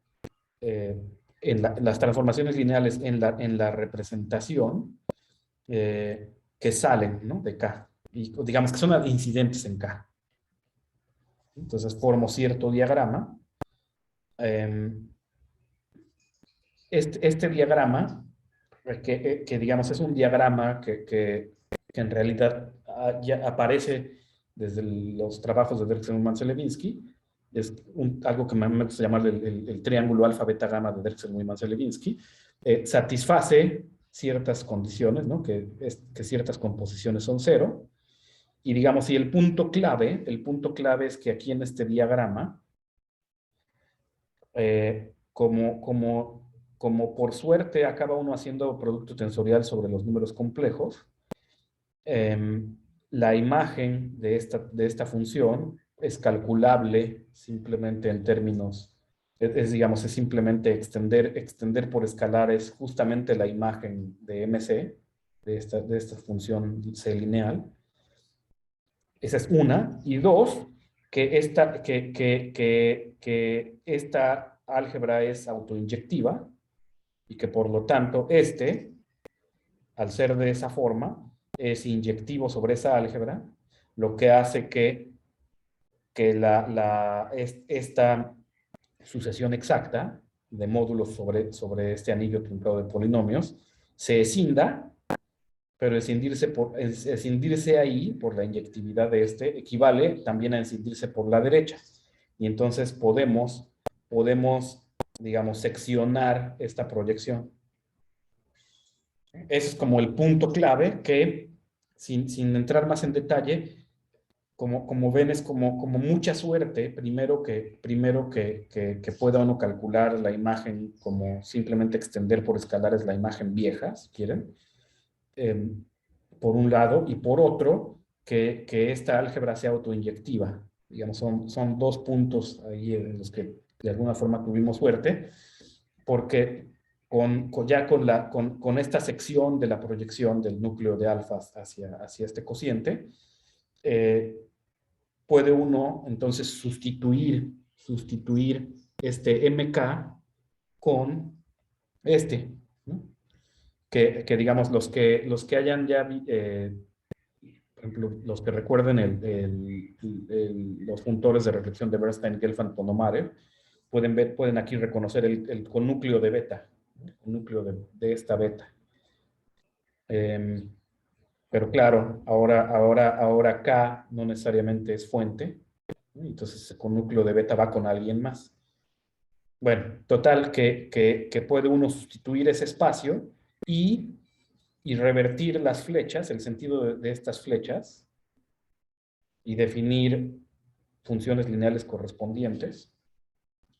Speaker 2: las transformaciones lineales en la representación que salen, ¿no? De K. Y digamos que son incidentes en K. Entonces formo cierto diagrama. Este diagrama, que digamos es un diagrama que en realidad ya aparece desde los trabajos de Derksen-Ullmann-Celewinsky, es algo que me gusta llamar el triángulo alfa-beta-gamma de Derksen-Ullmann-Celewinsky, satisface ciertas condiciones, ¿no? Que ciertas composiciones son cero, y digamos, y el punto clave es que aquí en este diagrama, como por suerte acaba uno haciendo producto tensorial sobre los números complejos, la imagen de esta función es calculable simplemente en términos, digamos, es simplemente extender por escalares justamente la imagen de MC, de esta función C lineal. Esa es una. Y dos, que esta álgebra es autoinyectiva y que por lo tanto al ser de esa forma, es inyectivo sobre esa álgebra, lo que hace que esta sucesión exacta de módulos sobre este anillo truncado de polinomios se escinda, pero escindirse ahí por la inyectividad de equivale también a escindirse por la derecha. Y entonces podemos, digamos, seccionar esta proyección. Ese es como el punto clave que, sin entrar más en detalle, como ven, es como mucha suerte, primero que pueda uno calcular la imagen, como simplemente extender por escalares la imagen vieja, si quieren, por un lado, y por otro, que esta álgebra sea autoinyectiva. Digamos, son dos puntos ahí en los que de alguna forma tuvimos suerte, porque con esta sección de la proyección del núcleo de alfas hacia este cociente, puede uno entonces sustituir este MK con ¿no? Que digamos, los que hayan ya, por ejemplo, los que recuerden los funtores de reflexión de Bernstein, Gelfand, Ponomarev, pueden aquí reconocer el conúcleo de beta, el conúcleo de esta beta. Pero claro, ahora K no necesariamente es fuente, ¿no? Entonces ese conúcleo de beta va con alguien más. Bueno, total, que puede uno sustituir ese espacio y revertir las flechas, el sentido de estas flechas, y definir funciones lineales correspondientes.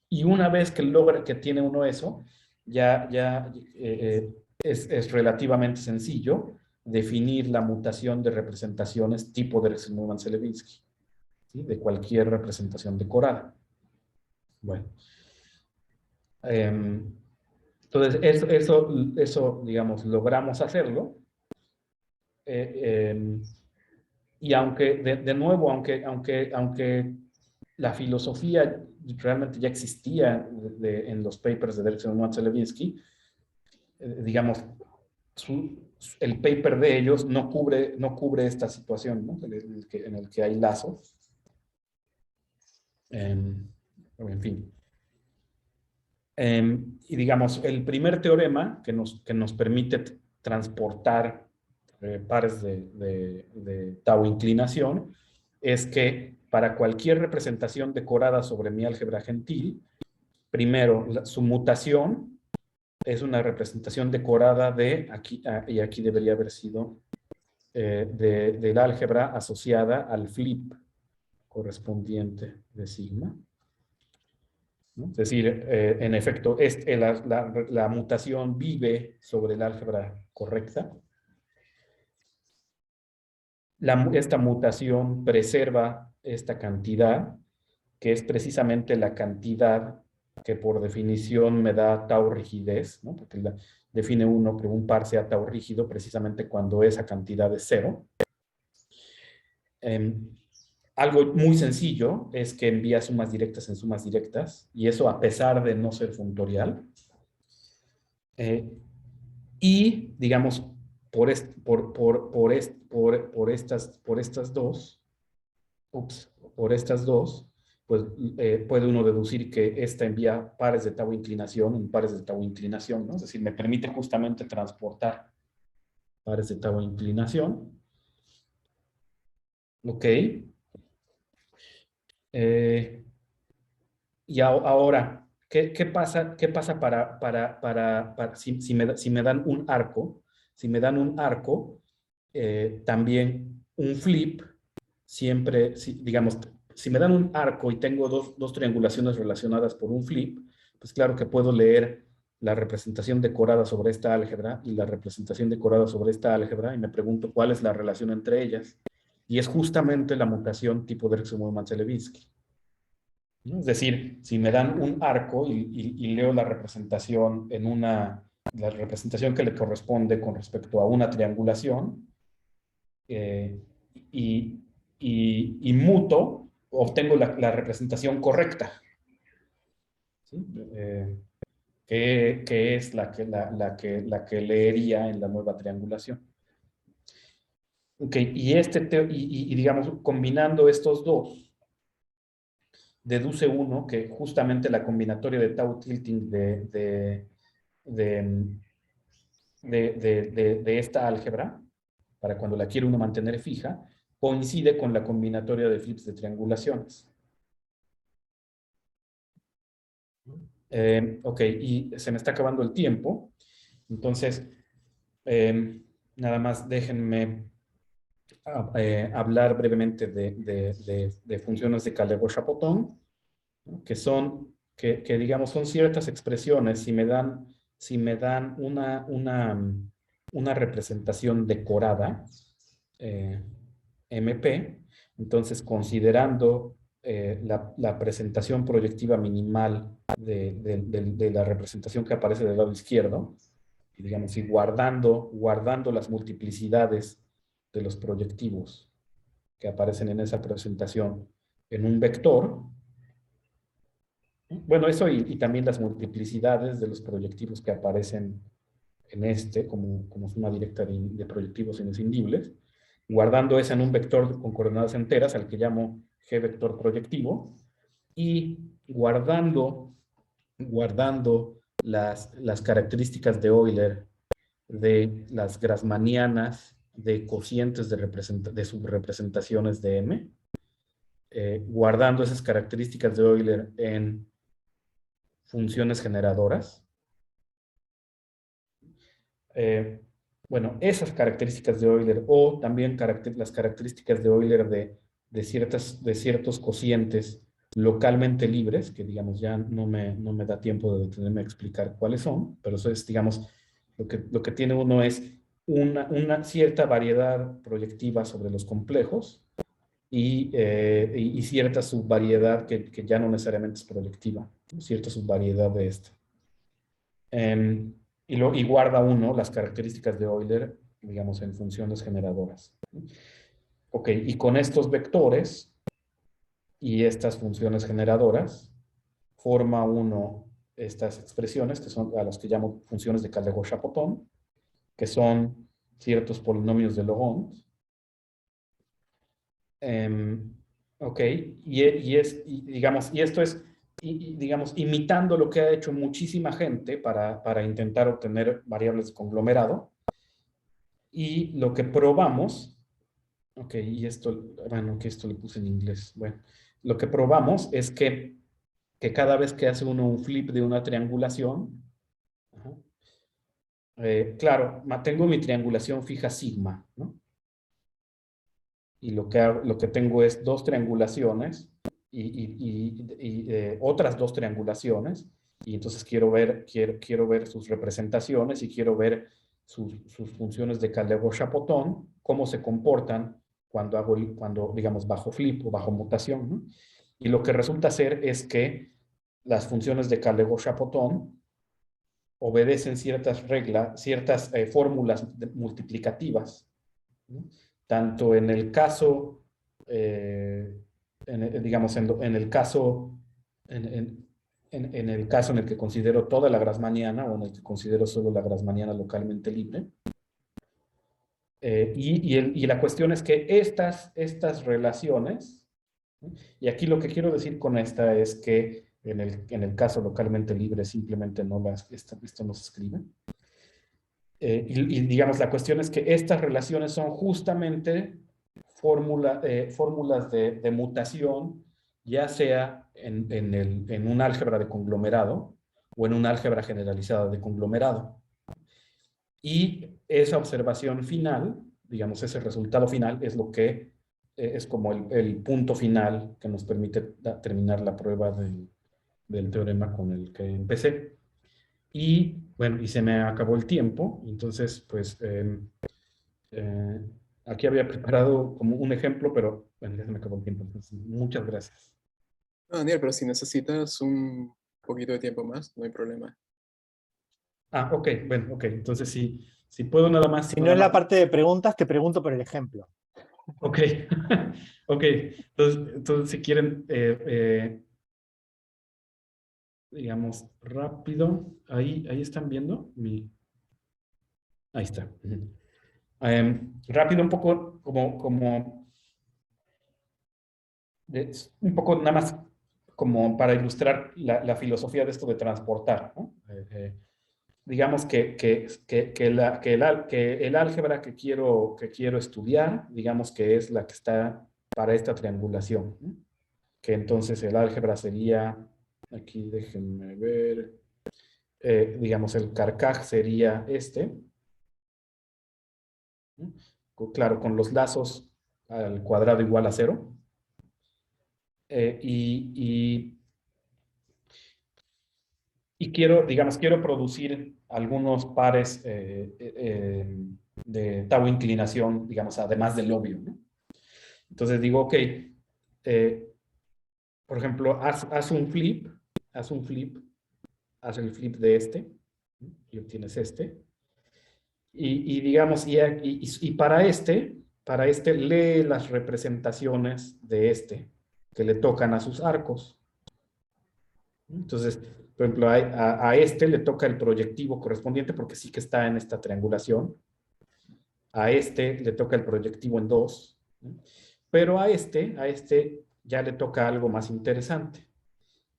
Speaker 2: Y una vez que tiene uno eso, ya es relativamente sencillo definir la mutación de representaciones tipo Derksen-Ullmann-Celewinsky. ¿sí? De cualquier representación decorada. Bueno. Entonces, eso, digamos, logramos hacerlo. Y aunque, de nuevo, aunque la filosofía realmente ya existía en los papers de Derksen y Cholesky, digamos, el paper de ellos no cubre esta situación, ¿no? En el que hay lazos. En fin. Y digamos, el primer teorema que nos permite transportar pares de tau inclinación es que para cualquier representación decorada sobre mi álgebra gentil, primero, su mutación es una representación decorada de, aquí, y aquí debería haber sido, del álgebra asociada al flip correspondiente de sigma, ¿no? Es decir, en efecto, la mutación vive sobre el álgebra correcta. Esta mutación preserva esta cantidad, que es precisamente la cantidad que por definición me da tau rigidez, ¿no? Porque define uno que un par sea tau rígido precisamente cuando esa cantidad es cero. Algo muy sencillo es que envía sumas directas en sumas directas, y eso a pesar de no ser funtorial. Y, digamos, por estas dos, pues puede uno deducir que esta envía pares de tau inclinación en pares de tau inclinación, ¿no? Es decir, me permite justamente transportar pares de tau inclinación. Ok. Y ahora, ¿qué pasa si me dan un arco? Si me dan un arco, también un flip, siempre, digamos, si me dan un arco y tengo dos triangulaciones relacionadas por un flip, pues claro que puedo leer la representación decorada sobre esta álgebra y la representación decorada sobre esta álgebra, y me pregunto cuál es la relación entre ellas. Y es justamente la mutación tipo Derksen-Chelebinsky. ¿No? Es decir, si me dan un arco y leo la representación la representación que le corresponde con respecto a una triangulación, y muto, obtengo la representación correcta, ¿sí? Que es la que leería en la nueva triangulación. Okay, y digamos, combinando estos dos, deduce uno que justamente la combinatoria de tau tilting de esta álgebra, para cuando la quiere uno mantener fija, coincide con la combinatoria de flips de triangulaciones. Ok, y se me está acabando el tiempo, entonces nada más déjenme hablar brevemente de funciones de Calle-Chapoton, ¿no? Que digamos son ciertas expresiones. Si me dan una representación decorada, MP, entonces considerando la presentación proyectiva minimal de la representación que aparece del lado izquierdo, y digamos, y guardando las multiplicidades de los proyectivos que aparecen en esa presentación en un vector. Bueno, eso y también las multiplicidades de los proyectivos que aparecen en como suma directa de proyectivos inescindibles, guardando esa en un vector con coordenadas enteras, al que llamo G vector proyectivo, y guardando las características de Euler de las grassmannianas de cocientes de subrepresentaciones de M, guardando esas características de Euler en funciones generadoras. Bueno, esas características de Euler, o también las características de Euler de ciertos cocientes localmente libres, que digamos ya no me da tiempo de detenerme a explicar cuáles son, pero eso es, digamos, lo que tiene uno es una cierta variedad proyectiva sobre los complejos, y cierta subvariedad que ya no necesariamente es proyectiva, cierta subvariedad de esta. Y guarda uno las características de Euler, digamos, en funciones generadoras. Ok, y con estos vectores y estas funciones generadoras, forma uno estas expresiones, que son a las que llamo funciones de Calle-Chapoton, que son ciertos polinomios de Lorentz. Ok, digamos, y esto es, digamos, imitando lo que ha hecho muchísima gente para intentar obtener variables de conglomerado. Y lo que probamos, ok, y esto, bueno, que esto le puse en inglés. Bueno, lo que probamos es que cada vez que hace uno un flip de una triangulación, ajá, claro, tengo mi triangulación fija sigma, ¿no? Y lo que tengo es dos triangulaciones y otras dos triangulaciones, y entonces quiero ver sus representaciones y quiero ver sus funciones de Calle-Chapoton, cómo se comportan cuando, digamos, bajo flip o bajo mutación, ¿no? Y lo que resulta ser es que las funciones de Calle-Chapoton obedecen ciertas reglas, ciertas fórmulas multiplicativas, ¿no? Tanto en el caso, digamos, en el caso, en el caso en el que considero toda la Grassmanniana o en el que considero solo la Grassmanniana localmente libre. Y la cuestión es que estas relaciones, ¿no? Y aquí lo que quiero decir con esta es que en el caso localmente libre simplemente esto no se escribe. Y digamos, la cuestión es que estas relaciones son justamente fórmulas de mutación, ya sea en un álgebra de conglomerado o en un álgebra generalizada de conglomerado. Y esa observación final, digamos, ese resultado final es lo que es como el punto final que nos permite terminar la prueba del teorema con el que empecé. Y bueno, y se me acabó el tiempo, entonces pues aquí había preparado como un ejemplo, pero bueno, ya se me acabó el tiempo, entonces muchas gracias.
Speaker 1: No, Daniel, pero si necesitas un poquito de tiempo más, no hay problema.
Speaker 2: Ah, ok, bueno, ok, entonces si puedo nada más,
Speaker 4: Si no en la parte de preguntas, te pregunto por el ejemplo.
Speaker 2: ok, ok, entonces si quieren, digamos, rápido, ahí están viendo ahí está. Rápido un poco un poco nada más como para ilustrar la filosofía de esto de transportar, ¿no? Digamos que el álgebra que quiero estudiar, digamos que es la que está para esta triangulación, ¿no? Que entonces el álgebra sería, aquí déjenme ver, digamos el Carcaj sería este, ¿no? Claro, con los lazos al cuadrado igual a 0. Y quiero producir algunos pares de tau inclinación, digamos, además del obvio, ¿no? Entonces digo, ok, por ejemplo, haz un flip, haz el flip de este, ¿no? Y obtienes este. Y digamos, y para este lee las representaciones de este que le tocan a sus arcos. Entonces, por ejemplo, a este le toca el proyectivo correspondiente porque sí que está en esta triangulación. A este le toca el proyectivo en 2. ¿No? Pero a este ya le toca algo más interesante.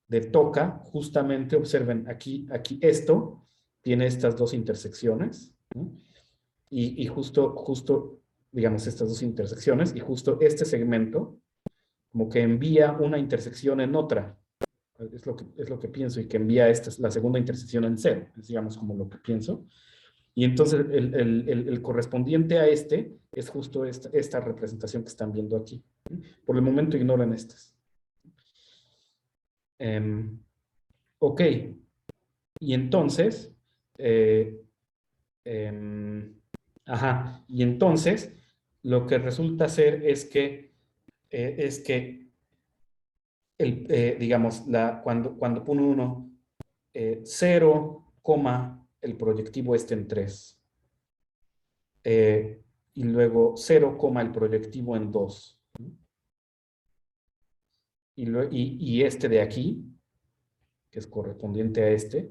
Speaker 2: Le toca, justamente, observen, aquí esto tiene estas dos intersecciones, ¿no? Y justo, digamos, estas dos intersecciones, y justo este segmento como que envía una intersección en otra. Es lo que pienso, y que envía la segunda intersección en 0, es digamos como lo que pienso. Y entonces el correspondiente a este es justo esta representación que están viendo aquí. Por el momento ignoren estas. Ok. Y entonces, y entonces lo que resulta ser es que es que, digamos, cuando pone uno 0, el proyectivo está en 3. Y luego 0, el proyectivo en 2. Y este de aquí, que es correspondiente a este,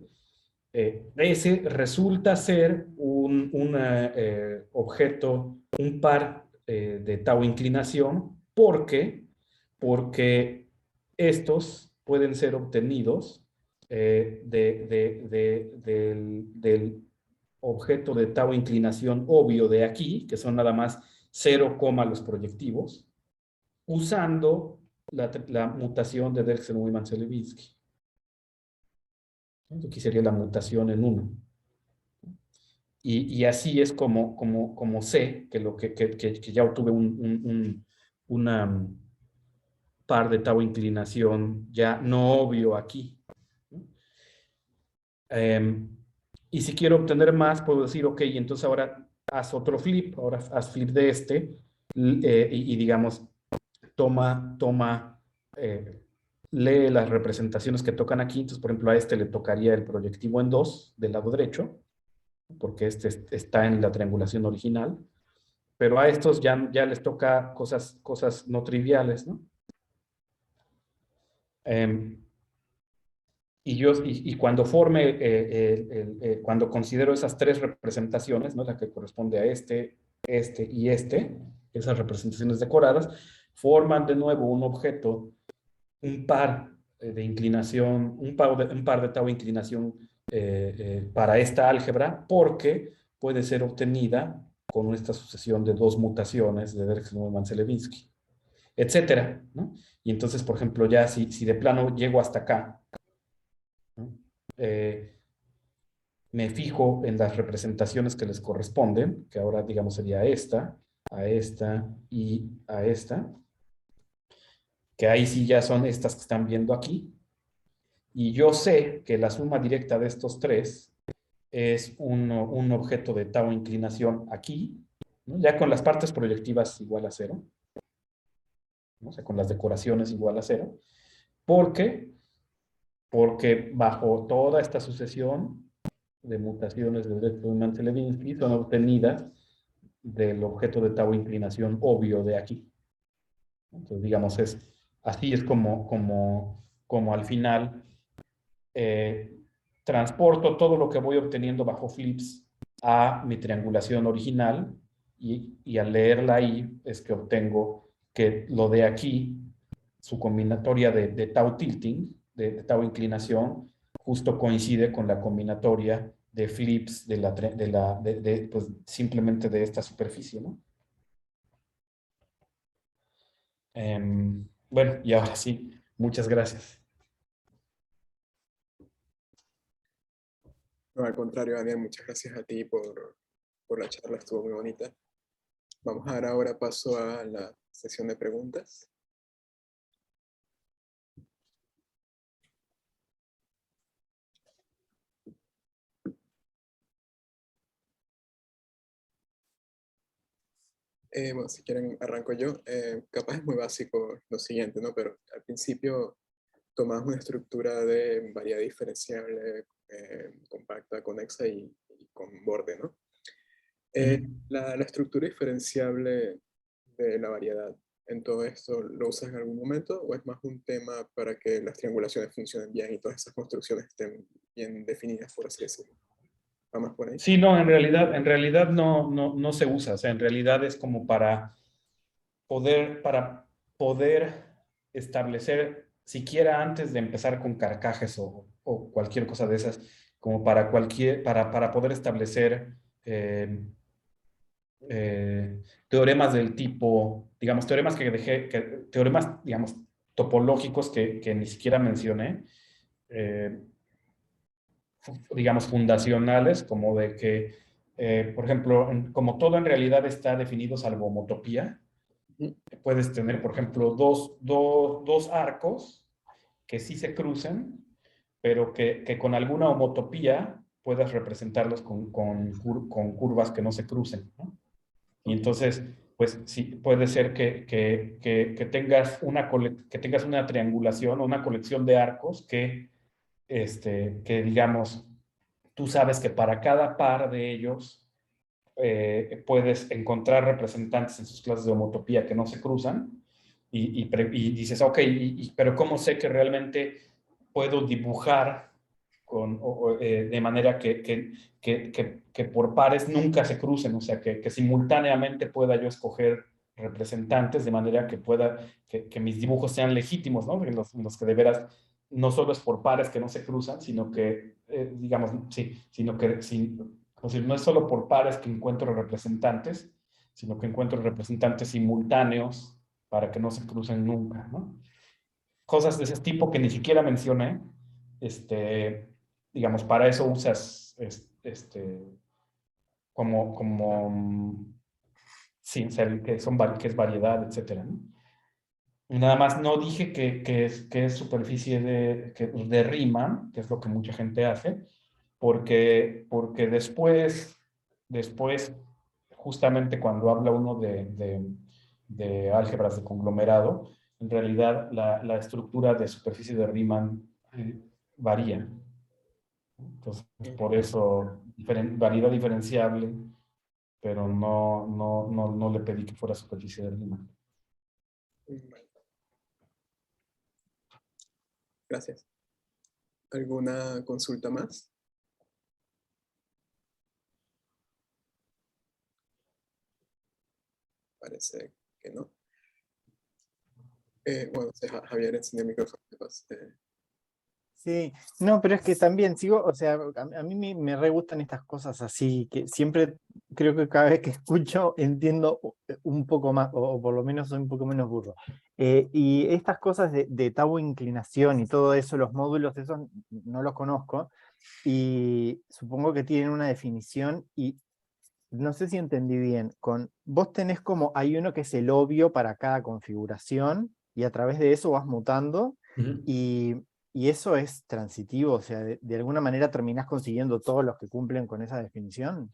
Speaker 2: ese resulta ser un objeto, un par de tau inclinación, porque estos pueden ser obtenidos del objeto de tau inclinación obvio de aquí, que son nada más 0, los proyectivos, usando la mutación de Derksen-Uyman-Celebinsky. Aquí sería la mutación en 1. Y así es como sé que ya obtuve una par de tau inclinación ya no obvio aquí. Y si quiero obtener más, puedo decir, ok, entonces ahora haz otro flip, ahora haz flip de este, y digamos, lee las representaciones que tocan aquí. Entonces, por ejemplo, a este le tocaría el proyectivo en 2 del lado derecho, porque este está en la triangulación original, pero a estos ya les toca cosas no triviales, ¿no? Y cuando cuando considero esas tres representaciones, ¿no? La que corresponde a este y esas representaciones decoradas, forman de nuevo un objeto, un par de inclinación, un par de tau inclinación para esta álgebra, porque puede ser obtenida con esta sucesión de dos mutaciones de Derksen-Uyman-Celebinsky, etcétera, ¿no? Y entonces, por ejemplo, ya si de plano llego hasta acá, ¿no? Me fijo en las representaciones que les corresponden, que ahora, digamos, sería esta, a esta y a esta, que ahí sí ya son estas que están viendo aquí. Y yo sé que la suma directa de estos tres es un objeto de tau inclinación aquí, ¿no? Ya con las partes proyectivas igual a 0, ¿no? O sea, con las decoraciones igual a 0. ¿Por qué? Porque bajo toda esta sucesión de mutaciones de Derksen-Uyman-Celebinsky son obtenidas del objeto de tau inclinación obvio de aquí. Entonces, digamos, así es como al final transporto todo lo que voy obteniendo bajo flips a mi triangulación original, y al leerla ahí es que obtengo que lo de aquí, su combinatoria de tau tilting, de tau inclinación, justo coincide con la combinatoria de flips pues, simplemente de esta superficie, ¿no? Bueno, y ahora sí, muchas gracias.
Speaker 1: No, al contrario, Daniel, muchas gracias a ti por la charla, estuvo muy bonita. Vamos a dar ahora paso a la sesión de preguntas. Bueno, si quieren, arranco yo. Capaz es muy básico lo siguiente, ¿no? Pero al principio tomas una estructura de variedad diferenciable, compacta, conexa y con borde, ¿no? La estructura diferenciable de la variedad, ¿en todo esto lo usas en algún momento o es más un tema para que las triangulaciones funcionen bien y todas esas construcciones estén bien definidas, por así decirlo? ¿Vamos por ahí?
Speaker 2: Sí, no, en realidad no se usa. O sea, en realidad es como para poder establecer, siquiera antes de empezar con carcajes o cualquier cosa de esas, como para poder establecer teoremas del tipo, digamos, teoremas, digamos, topológicos que ni siquiera mencioné, digamos, fundacionales, como de que, por ejemplo, como todo en realidad está definido salvo homotopía, puedes tener, por ejemplo, dos arcos que sí se crucen, pero que con alguna homotopía puedas representarlos con curvas que no se crucen, ¿no? Y entonces, pues sí, puede ser que tengas que tengas una triangulación o una colección de arcos que digamos, tú sabes que para cada par de ellos puedes encontrar representantes en sus clases de homotopía que no se cruzan y dices, ok, pero ¿cómo sé que realmente puedo dibujar de manera que por pares nunca se crucen? O sea, que simultáneamente pueda yo escoger representantes de manera que pueda, que mis dibujos sean legítimos, ¿no? En los que de veras no solo es por pares que no se cruzan, sino que, digamos, sí, sino que o sea, no es solo por pares que encuentro representantes, sino que encuentro representantes simultáneos para que no se crucen nunca, ¿no? Cosas de ese tipo que ni siquiera mencioné, digamos, para eso usas como sí, o sea, que es variedad, etcétera, ¿no? Y nada más no dije que es superficie de Riemann, que es lo que mucha gente hace, porque después, justamente cuando habla uno de álgebras de conglomerado, en realidad la estructura de superficie de Riemann varía. Entonces, por eso, variedad diferenciable, pero no le pedí que fuera superficie de Riemann.
Speaker 1: Vale, gracias. ¿Alguna consulta más? Parece que no. Bueno, Javier, enciende el micrófono.
Speaker 4: Sí, no, pero es que también sigo, o sea, a mí me re gustan estas cosas así, que siempre creo que cada vez que escucho entiendo un poco más, o por lo menos soy un poco menos burro. Y estas cosas de Tau inclinación y todo eso, los módulos, esos no los conozco, y supongo que tienen una definición, y no sé si entendí bien, vos tenés como, hay uno que es el obvio para cada configuración, y a través de eso vas mutando,
Speaker 2: Ujú.
Speaker 4: y eso es transitivo, o sea, de alguna manera terminás consiguiendo todos los que cumplen con esa definición.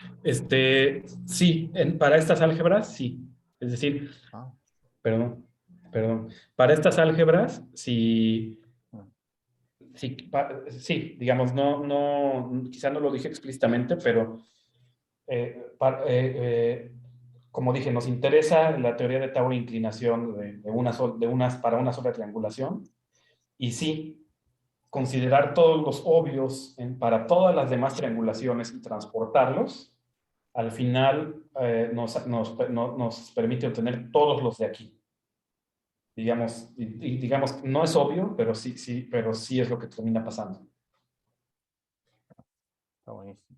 Speaker 2: Sí, para estas álgebras, sí. Es decir,
Speaker 4: Ah,
Speaker 2: perdón, perdón. Para estas álgebras, sí,
Speaker 4: ah,
Speaker 2: sí, digamos, quizá no lo dije explícitamente, pero como dije, nos interesa la teoría de Tauro inclinación para una sola triangulación. Y sí, considerar todos los obvios para todas las demás triangulaciones y transportarlos, al final nos permite obtener todos los de aquí. Digamos, no es obvio, pero sí es lo que termina pasando.
Speaker 4: está buenísimo.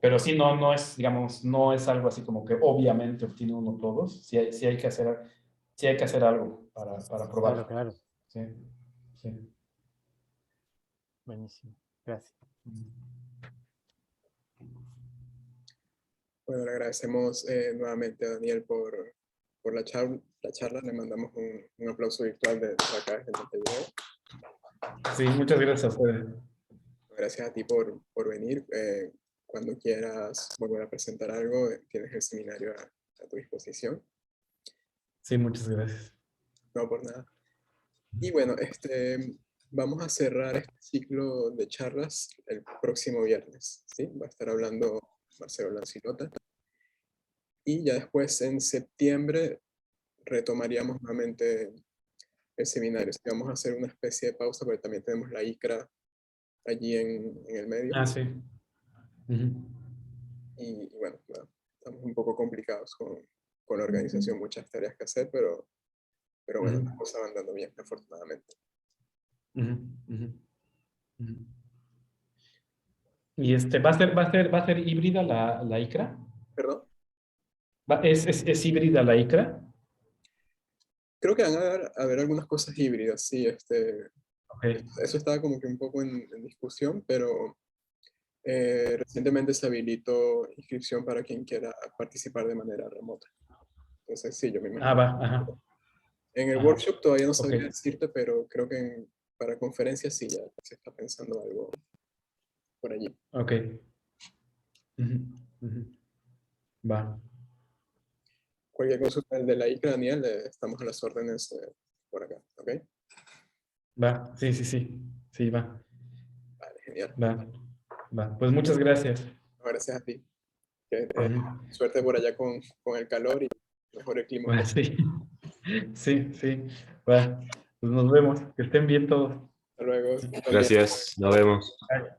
Speaker 2: Pero sí, no es, digamos, no es algo así como que obviamente obtiene uno todos. Sí hay que hacer algo para
Speaker 4: Claro,
Speaker 2: probarlo.
Speaker 4: claro,
Speaker 2: Sí, sí.
Speaker 4: buenísimo. Gracias.
Speaker 1: Bueno, le agradecemos nuevamente a Daniel por la charla. Le mandamos un aplauso virtual de acá desde Montevideo.
Speaker 2: Sí, muchas gracias a ustedes.
Speaker 1: Gracias a ti por venir. Cuando quieras volver a presentar algo, tienes el seminario a tu disposición.
Speaker 2: Sí, muchas gracias.
Speaker 1: No por nada. Y bueno, vamos a cerrar este ciclo de charlas el próximo viernes, ¿sí? Va a estar hablando Marcelo Lancilota. Y ya después, en septiembre, retomaríamos nuevamente el seminario. Sí, vamos a hacer una especie de pausa, porque también tenemos la ICRA allí en el medio.
Speaker 2: Ah, sí. Ujú.
Speaker 1: Y bueno, estamos un poco complicados con la organización, muchas tareas que hacer, pero bueno,
Speaker 2: Ujú.
Speaker 1: las cosas van dando bien, afortunadamente.
Speaker 2: Ujú, ujú, ujú. ¿Y va a ser híbrida la ICRA?
Speaker 1: ¿Perdón?
Speaker 2: ¿Es híbrida la ICRA?
Speaker 1: Creo que van a haber algunas cosas híbridas, sí.
Speaker 2: Ok,
Speaker 1: Eso estaba como que un poco en discusión, pero recientemente se habilitó inscripción para quien quiera participar de manera remota. Entonces, sí, yo me imagino.
Speaker 2: va, ajá,
Speaker 1: En el
Speaker 2: ajá,
Speaker 1: workshop todavía no
Speaker 2: ok,
Speaker 1: sabría decirte, pero creo que para conferencias sí ya se está pensando algo por allí.
Speaker 2: ok. Ujú, ujú. Va.
Speaker 1: Cualquier consulta de la ICRA, Daniel, estamos a las órdenes por acá, ¿ok?
Speaker 2: Va, sí, sí, sí. Sí, va.
Speaker 1: Vale, genial.
Speaker 2: Va. Va. Pues muchas gracias.
Speaker 1: Gracias a ti. Que,
Speaker 2: Ujú.
Speaker 1: suerte por allá con el calor y mejor el clima.
Speaker 2: Va, sí. Sí, sí. Va. Pues nos vemos. Que estén bien todos.
Speaker 1: Hasta luego. Tú también.
Speaker 5: Gracias, nos vemos.
Speaker 2: Bye.